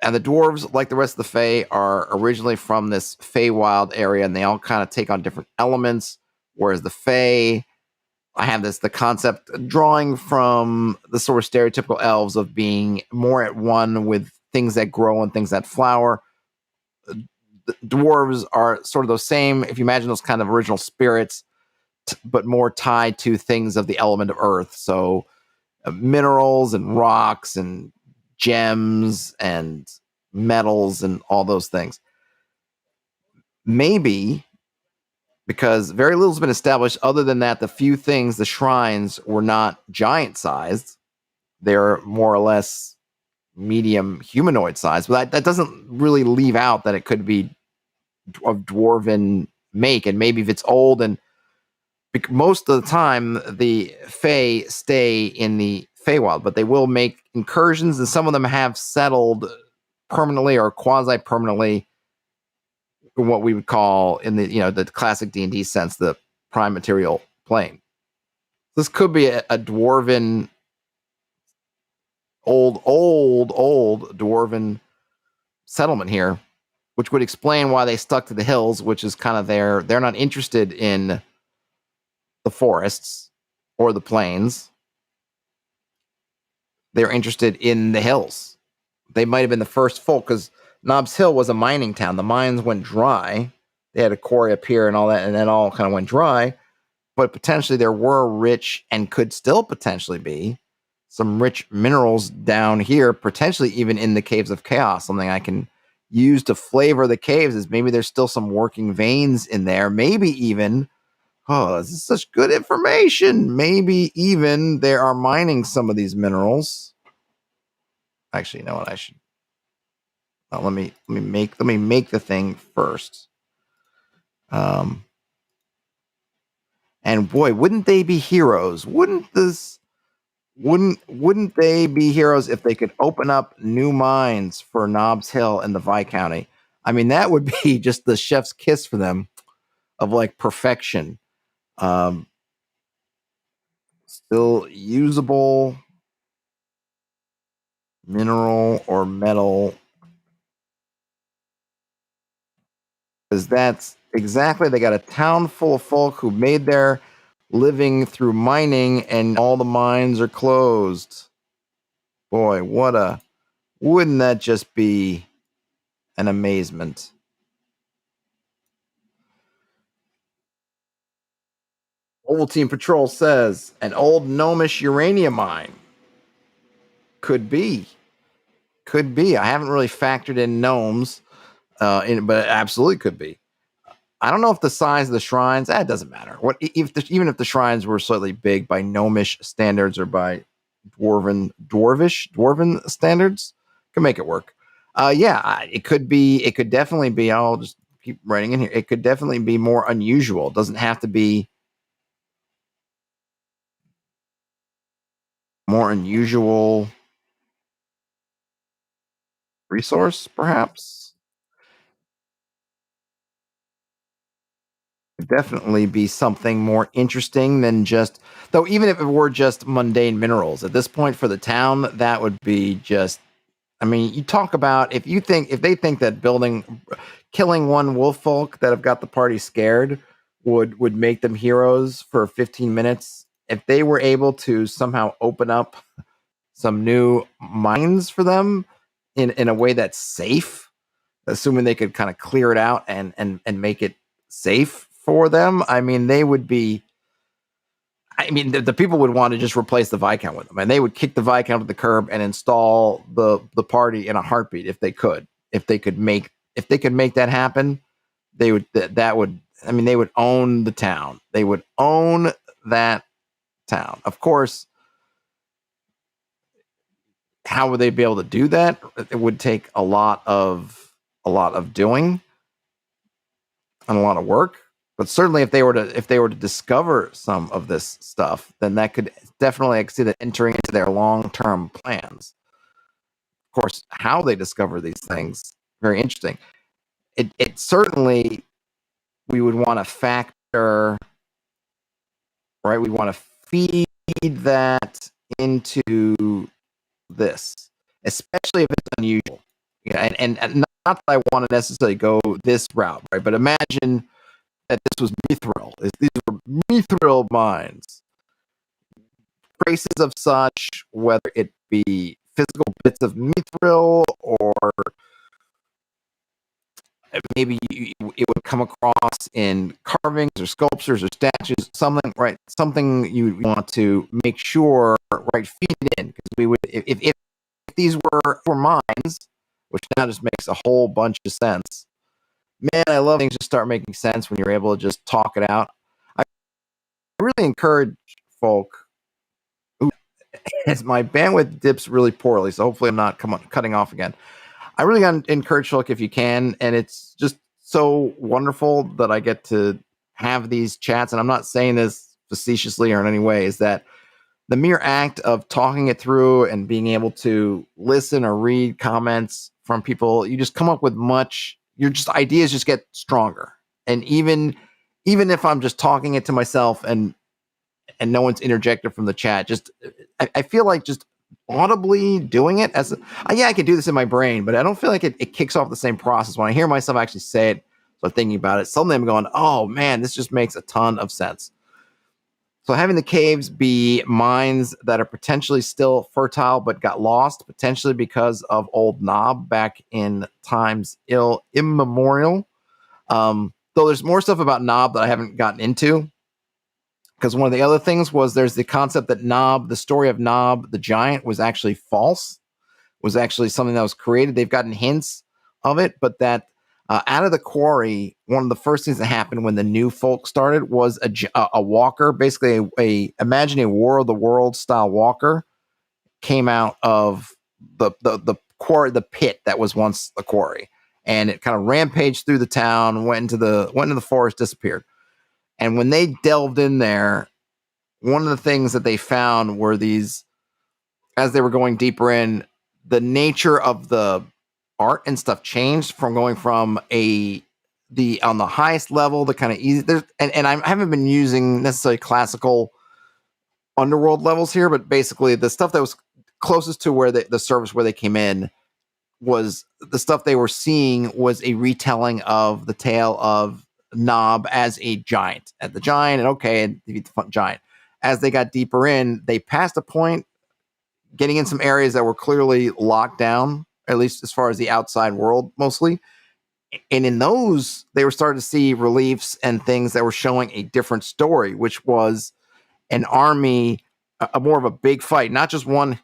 And the dwarves, like the rest of the Fae, are originally from this Feywild area, and they all kind of take on different elements. Whereas the Fae, I have the concept drawing from the sort of stereotypical elves of being more at one with things that grow and things that flower. The dwarves are sort of those same, if you imagine those kind of original spirits, but more tied to things of the element of earth. So minerals and rocks and gems and metals and all those things. Maybe because very little's been established, other than that, the few things, the shrines, were not giant sized. They're more or less medium humanoid size. But that doesn't really leave out that it could be of dwarven make. And maybe if it's old, and most of the time the Fae stay in the Feywild, but they will make incursions, and some of them have settled permanently or quasi-permanently in what we would call, in the classic D&D sense, the prime material plane. This could be a dwarven, old dwarven settlement here, which would explain why they stuck to the hills, which is kind of they're not interested in the forests or the plains. They're interested in the hills. They might have been the first folk, because Nobbs Hill was a mining town. The mines went dry. They had a quarry up here and all that, and then all kind of went dry. But potentially there were rich, and could still potentially be, some rich minerals down here, potentially even in the Caves of Chaos. Something I can use to flavor the caves is maybe there's still some working veins in there. Maybe even, this is such good information. Maybe even they are mining some of these minerals. Actually, you know what? I should. Let me make the thing first. And boy, wouldn't they be heroes? Wouldn't they be heroes if they could open up new mines for Nobbs Hill and the Viscounty? I mean, that would be just the chef's kiss for them, of like perfection. Still usable mineral or metal, because that's exactly, they got a town full of folk who made their living through mining, and all the mines are closed. Boy, wouldn't that just be an amazement? Ovaltine Patrol says an old gnomish uranium mine. Could be. I haven't really factored in gnomes, but it absolutely could be. I don't know if the size of the shrines, it doesn't matter. Even if the shrines were slightly big by gnomish standards, or by dwarven standards, can make it work. It could be. It could definitely be. I'll just keep writing in here. It could definitely be more unusual. It doesn't have to be more unusual resource, perhaps. Definitely be something more interesting than just, though, even if it were just mundane minerals at this point for the town, that would be just, I mean, you talk about, if they think that killing one wolf folk that have got the party scared would make them heroes for 15 minutes, if they were able to somehow open up some new mines for them in a way that's safe, assuming they could kind of clear it out and make it safe for them, I mean, they would be. I mean, the people would want to just replace the Viscount with them, and they would kick the Viscount to the curb and install the party in a heartbeat if they could. If they could make that happen, they would. That would. I mean, they would own the town. They would own that town. Of course, how would they be able to do that? It would take a lot of doing and a lot of work. But certainly, if they were to discover some of this stuff, then that could definitely, I could see that entering into their long-term plans. Of course, how they discover these things, very interesting. It certainly, we would want to factor, right? We want to feed that into this, especially if it's unusual. Yeah, and not that I want to necessarily go this route, right? But imagine that this was mithril. These were mithril mines. Traces of such, whether it be physical bits of mithril or maybe it would come across in carvings or sculptures or statues, something, right? Something you want to make sure, right, feed it in, because we would, if these were mines, which now just makes a whole bunch of sense. Man, I love things just start making sense when you're able to just talk it out. I really encourage folk. As my bandwidth dips really poorly, so hopefully I'm not cutting off again. I really got to encourage folk if you can, and it's just so wonderful that I get to have these chats. And I'm not saying this facetiously or in any way. Is that the mere act of talking it through and being able to listen or read comments from people, you just come up with your just ideas just get stronger. And even if I'm just talking it to myself and no one's interjected from the chat, just I feel like just audibly doing it I can do this in my brain, but I don't feel like it kicks off the same process when I hear myself actually say it. So thinking about it, suddenly I'm going, oh man, this just makes a ton of sense. So having the caves be mines that are potentially still fertile but got lost, potentially because of old Knob back in times immemorial. Though there's more stuff about Knob that I haven't gotten into. Because one of the other things was there's the concept that the story of Knob the giant was actually false, was actually something that was created. They've gotten hints of it, but that out of the quarry, one of the first things that happened when the new folk started was a walker, basically imagine a War of the Worlds style walker, came out of the quarry, the pit that was once the quarry, and it kind of rampaged through the town, went into the forest, disappeared. And when they delved in there, one of the things that they found were these, as they were going deeper in, the nature of the art and stuff changed from going from on the highest level, the kind of easy, and I haven't been using necessarily classical underworld levels here, but basically the stuff that was closest to where the surface where they came in was the stuff they were seeing was a retelling of the tale of Knob as a giant, at the giant, and defeat the giant. As they got deeper in, they passed a point, getting in some areas that were clearly locked down, at least as far as the outside world, mostly. And in those, they were starting to see reliefs and things that were showing a different story, which was an army, more of a big fight, not just one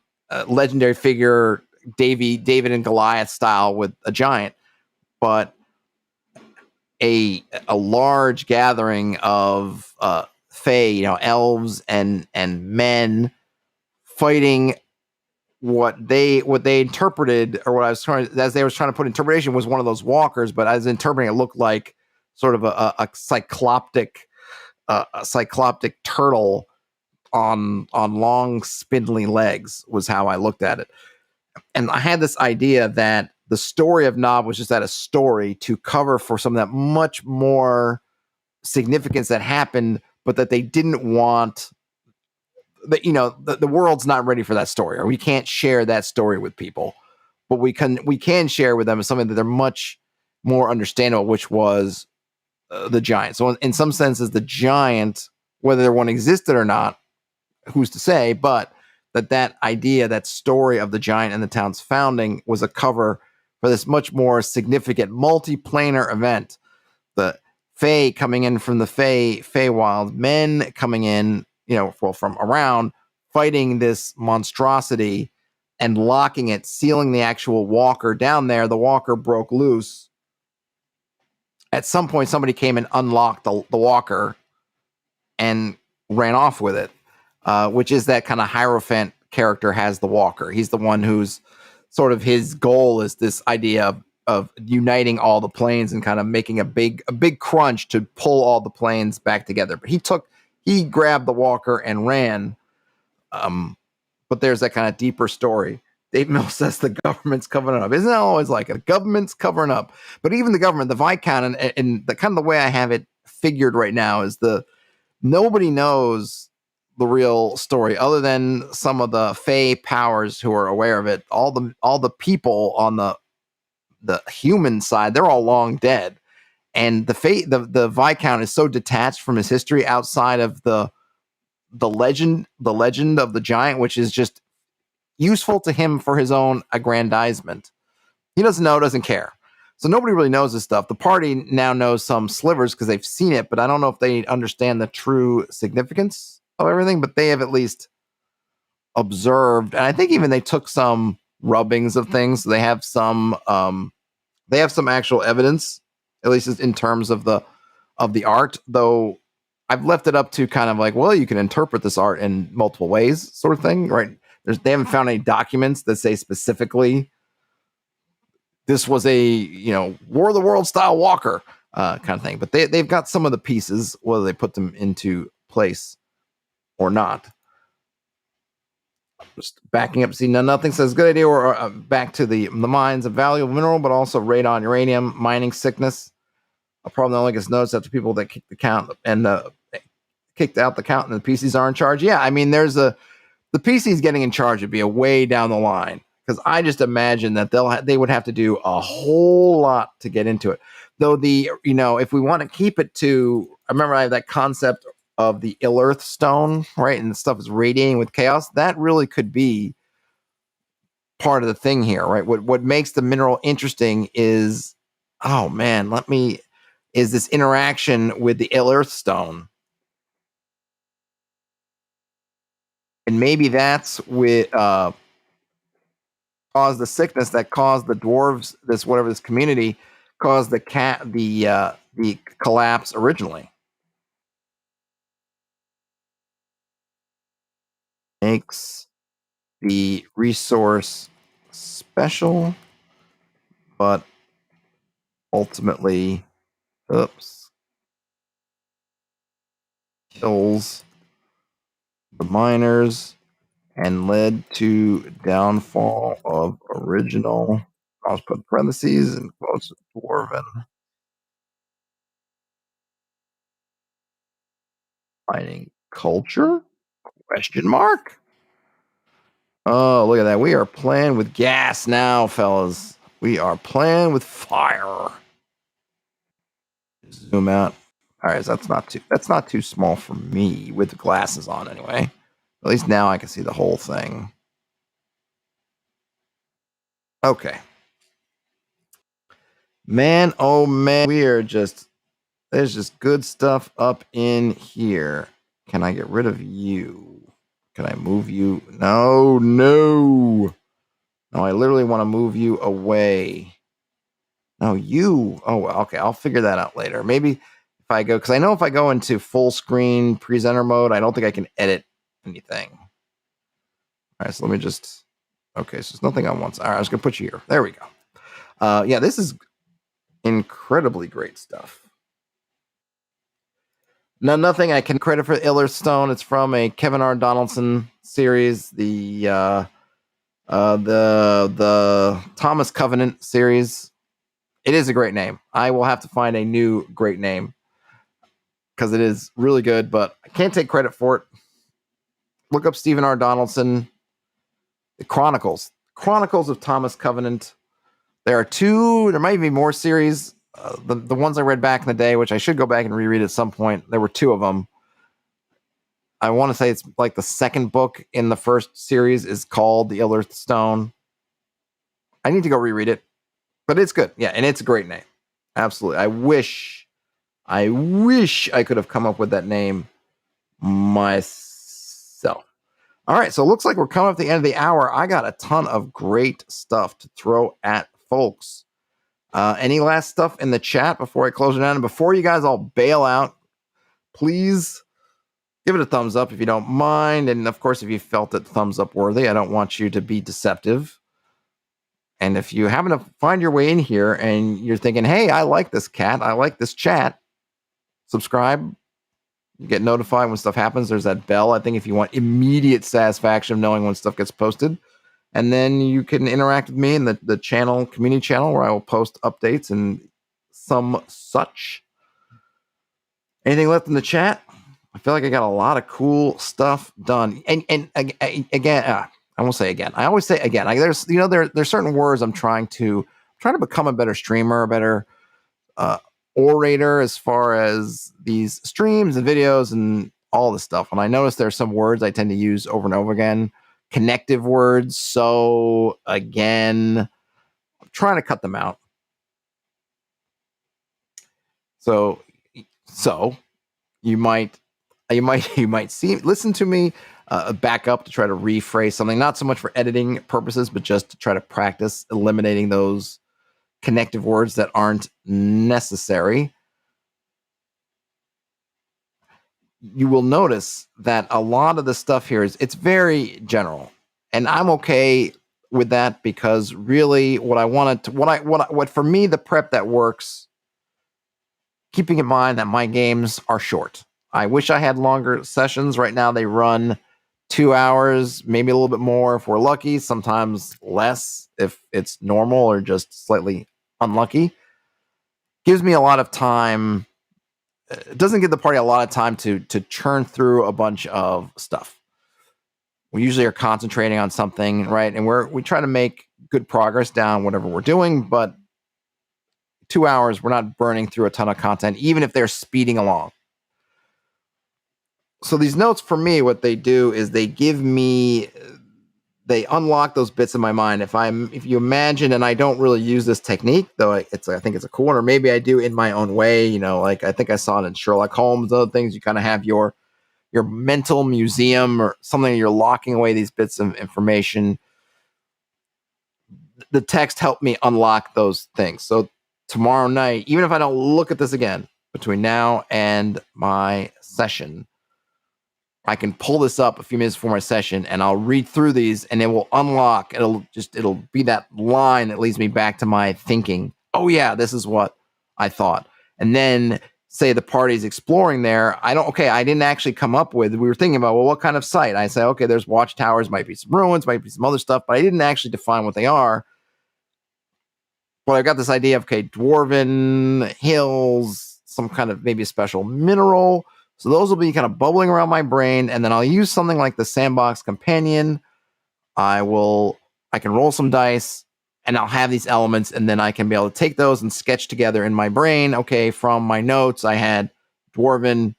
legendary figure, David and Goliath style with a giant, but a large gathering of fae, elves and men fighting what they interpreted, or what I was trying, as they was trying to put interpretation, was one of those walkers, but as interpreting, it looked like sort of a cycloptic turtle on long spindly legs, was how I looked at it. And I had this idea that the story of Nob was just that, a story to cover for some of that much more significance that happened, but that they didn't want that, the world's not ready for that story, or we can't share that story with people, but we can share with them something that they're much more understandable, which was the giant. So in some senses, the giant, whether one existed or not, who's to say, but that idea, that story of the giant and the town's founding was a cover for this much more significant multi-planar event. The Fae coming in from the Feywild, men coming in, from around, fighting this monstrosity and locking it, sealing the actual walker down there. The walker broke loose. At some point, somebody came and unlocked the walker and ran off with it, which is that kind of Hierophant character has the walker. He's the one who's sort of, his goal is this idea of uniting all the planes and kind of making a big crunch to pull all the planes back together. But he grabbed the walker and ran. But there's that kind of deeper story. Dave Mills says the government's covering up. Isn't that always like it? The government's covering up. But even the government, the Viscount, and the kind of the way I have it figured right now is nobody knows the real story other than some of the Fey powers who are aware of it. All the people on the human side, they're all long dead. And the Viscount is so detached from his history outside of the legend of the giant, which is just useful to him for his own aggrandizement. He doesn't know, doesn't care. So nobody really knows this stuff. The party now knows some slivers because they've seen it, but I don't know if they understand the true significance of everything, but they have at least observed. And I think even they took some rubbings of things. So they have some actual evidence, at least in terms of the art, though I've left it up to kind of like, well, you can interpret this art in multiple ways, sort of thing, right? They haven't found any documents that say specifically this was a War of the World style walker kind of thing. But they've got some of the pieces, whether they put them into place or not. Just backing up, see, nothing says good idea, or back to the mines, a valuable mineral, but also radon, uranium, mining sickness. A problem that only gets noticed after people that kicked the count and kicked out the count, and the PCs are in charge. Yeah, I mean, the PCs getting in charge would be a way down the line, because I just imagine that they would have to do a whole lot to get into it. Though if we want to keep it to, I remember I have that concept of the Ill-Earth stone, right? And the stuff is radiating with chaos. That really could be part of the thing here, right? What makes the mineral interesting is, is this interaction with the Ill-Earth stone. And maybe that's what caused the sickness that caused the dwarves, this community, caused the collapse originally. Makes the resource special, but ultimately, kills the miners and led to downfall of original. I'll put parentheses and quotes, dwarven mining culture? Question mark. Oh, look at that. We are playing with gas now, fellas. We are playing with fire. Zoom out. All right, so that's not too small for me with the glasses on anyway. At least now I can see the whole thing. Okay. Man, oh man, there's just good stuff up in here. Can I get rid of you? Can I move you? No. No, I literally want to move you away. No, you. Oh, okay. I'll figure that out later. Maybe if I go, because I know if I go into full screen presenter mode, I don't think I can edit anything. All right, so let me just. Okay, so there's nothing on one side. All right, I was going to put you here. There we go. Yeah, this is incredibly great stuff. Nothing I can credit for Ill-Earth Stone. It's from a Kevin R. Donaldson series. The The Thomas Covenant series. It is a great name. I will have to find a new great name because it is really good, but I can't take credit for it. Look up Stephen R. Donaldson. The Chronicles of Thomas Covenant. There might be more series. The ones I read back in the day, which I should go back and reread at some point, there were 2 of them. I want to say it's like the second book in the first series is called The Ill Earth Stone. I need to go reread it, but it's good. Yeah, and it's a great name. Absolutely. I wish I could have come up with that name myself. All right, so it looks like we're coming up to the end of the hour. I got a ton of great stuff to throw at folks. Any last stuff in the chat before I close it down? And before you guys all bail out, please give it a thumbs up if you don't mind. And of course, if you felt it thumbs up worthy, I don't want you to be deceptive. And if you happen to find your way in here and you're thinking, hey, I like this cat, I like this chat, subscribe. You get notified when stuff happens. There's that bell, I think, if you want immediate satisfaction of knowing when stuff gets posted. And then you can interact with me in the channel, community channel, where I will post updates and some such. Anything left in the chat? I feel like I got a lot of cool stuff done. And again, I won't say again. I always say again. There's certain words I'm trying to become a better streamer, a better orator as far as these streams and videos and all this stuff. And I notice there's some words I tend to use over and over again, connective words. So again, I'm trying to cut them out. So you might listen to me back up to try to rephrase something, not so much for editing purposes, but just to try to practice eliminating those connective words that aren't necessary. You will notice that a lot of the stuff here it's very general, and I'm okay with that because really what for me, the prep that works, keeping in mind that my games are short. I wish I had longer sessions. Right now they run 2 hours, maybe a little bit more if we're lucky, sometimes less if it's normal or just slightly unlucky. Gives me a lot of time. It doesn't give the party a lot of time to churn through a bunch of stuff. We usually are concentrating on something, right? And we try to make good progress down whatever we're doing, but 2 hours, we're not burning through a ton of content, even if they're speeding along. So these notes for me, what they do is they unlock those bits in my mind. If you imagine, and I don't really use this technique, though I think it's a cool one, or maybe I do in my own way, like I think I saw it in Sherlock Holmes, other things, you kind of have your mental museum or something, you're locking away these bits of information. The text helped me unlock those things. So tomorrow night, even if I don't look at this again, between now and my session, I can pull this up a few minutes before my session and I'll read through these and it will unlock. It'll be that line that leads me back to my thinking. Oh yeah, this is what I thought. And then say the party's exploring there. I didn't actually come up with, we were thinking about, well, what kind of site? I say, okay, there's watchtowers, might be some ruins, might be some other stuff, but I didn't actually define what they are. But I've got this idea of, dwarven hills, some kind of maybe a special mineral. So those will be kind of bubbling around my brain, and then I'll use something like the Sandbox Companion. I can roll some dice, and I'll have these elements, and then I can be able to take those and sketch together in my brain. Okay, from my notes, I had dwarven,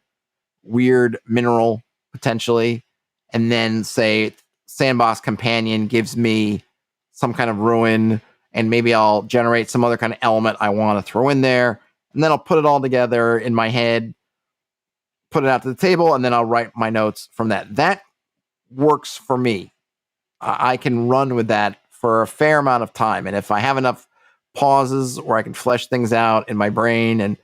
weird mineral, potentially, and then say Sandbox Companion gives me some kind of ruin, and maybe I'll generate some other kind of element I want to throw in there, and then I'll put it all together in my head, put it out to the table, and then I'll write my notes from that. That works for me. I can run with that for a fair amount of time. And if I have enough pauses where I can flesh things out in my brain and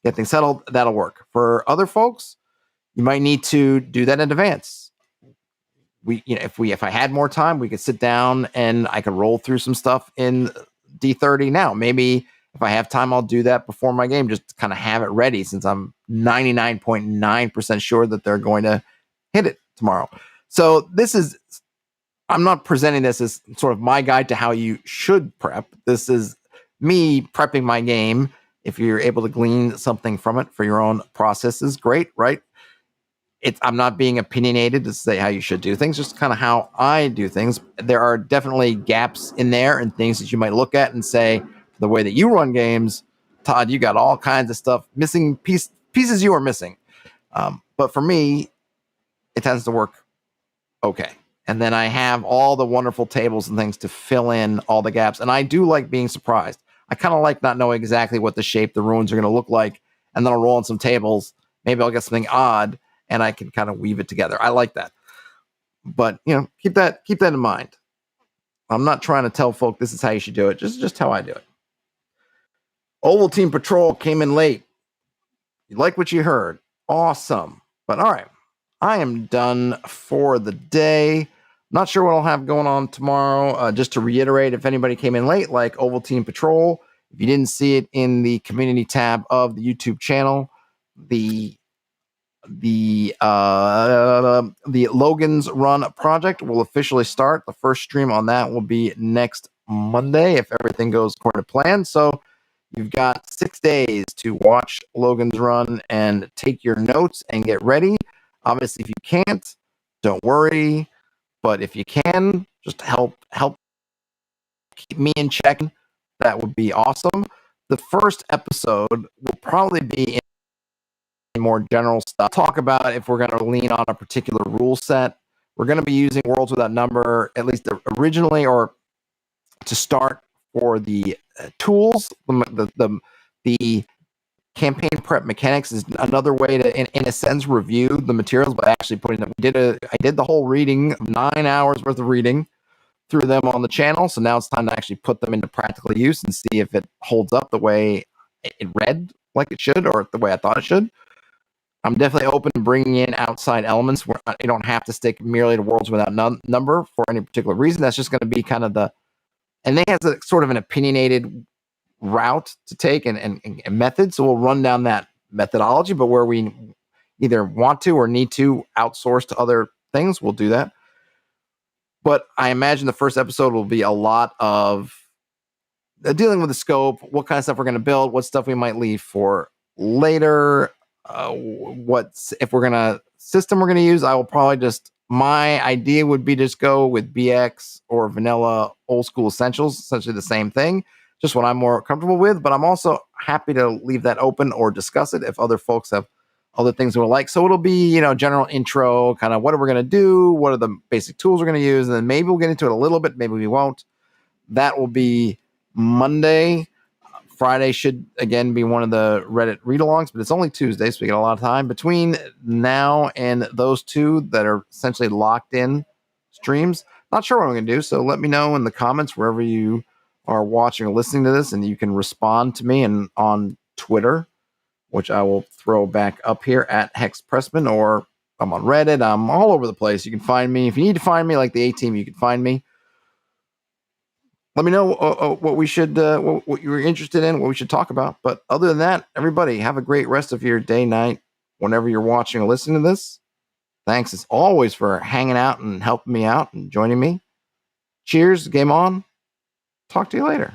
get things settled, that'll work. For other folks, you might need to do that in advance. If I had more time, we could sit down and I could roll through some stuff in D30 now. Maybe if I have time, I'll do that before my game, just to kind of have it ready, since I'm 99.9% sure that they're going to hit it tomorrow. So this is I'm not presenting this as sort of my guide to how you should prep. This is me prepping my game. If you're able to glean something from it for your own processes, great, right? I'm not being opinionated to say how you should do things, just kind of how I do things. There are definitely gaps in there and things that you might look at and say, the way that you run games, Todd, you got all kinds of stuff missing, pieces you are missing. But for me, it tends to work okay. And then I have all the wonderful tables and things to fill in all the gaps. And I do like being surprised. I kind of like not knowing exactly what the shape the runes are going to look like. And then I'll roll on some tables. Maybe I'll get something odd and I can kind of weave it together. I like that. But, keep that in mind. I'm not trying to tell folk this is how you should do it. Just how I do it. Ovaltine Patrol came in late. You like what you heard. Awesome. But all right. I am done for the day. Not sure what I'll have going on tomorrow. Just to reiterate, if anybody came in late, like Ovaltine Patrol, if you didn't see it in the community tab of the YouTube channel, the Logan's Run project will officially start. The first stream on that will be next Monday if everything goes according to plan. So you've got 6 days to watch Logan's Run and take your notes and get ready. Obviously, if you can't, don't worry. But if you can, just help keep me in check. That would be awesome. The first episode will probably be in more general stuff. Talk about if we're going to lean on a particular rule set. We're going to be using Worlds Without Number, at least originally, or to start for the tools. The campaign prep mechanics is another way to, in a sense, review the materials by actually putting them. I did the whole reading, 9 hours worth of reading through them on the channel. So now it's time to actually put them into practical use and see if it holds up the way it read like it should or the way I thought it should. I'm definitely open to bringing in outside elements where you don't have to stick merely to Worlds Without Number for any particular reason. That's just going to be kind of and they have a sort of an opinionated route to take and method. So we'll run down that methodology, but where we either want to or need to outsource to other things, we'll do that. But I imagine the first episode will be a lot of dealing with the scope, what kind of stuff we're going to build, what stuff we might leave for later, what if we're going to system we're going to use. I will probably my idea would be just go with BX or vanilla old school essentials, essentially the same thing, just what I'm more comfortable with. But I'm also happy to leave that open or discuss it if other folks have other things they would like. So it'll be, general intro, kind of what are we going to do? What are the basic tools we're going to use? And then maybe we'll get into it a little bit. Maybe we won't. That will be Monday. Friday should, again, be one of the Reddit read-alongs, but it's only Tuesday, so we got a lot of time. Between now and those two that are essentially locked in streams, not sure what I'm going to do, so let me know in the comments wherever you are watching or listening to this, and you can respond to me and on Twitter, which I will throw back up here at Hex Pressman, or I'm on Reddit. I'm all over the place. You can find me. If you need to find me like the A-Team, you can find me. Let me know what we should, what you're interested in, what we should talk about. But other than that, everybody have a great rest of your day, night, whenever you're watching or listening to this. Thanks as always for hanging out and helping me out and joining me. Cheers, game on. Talk to you later.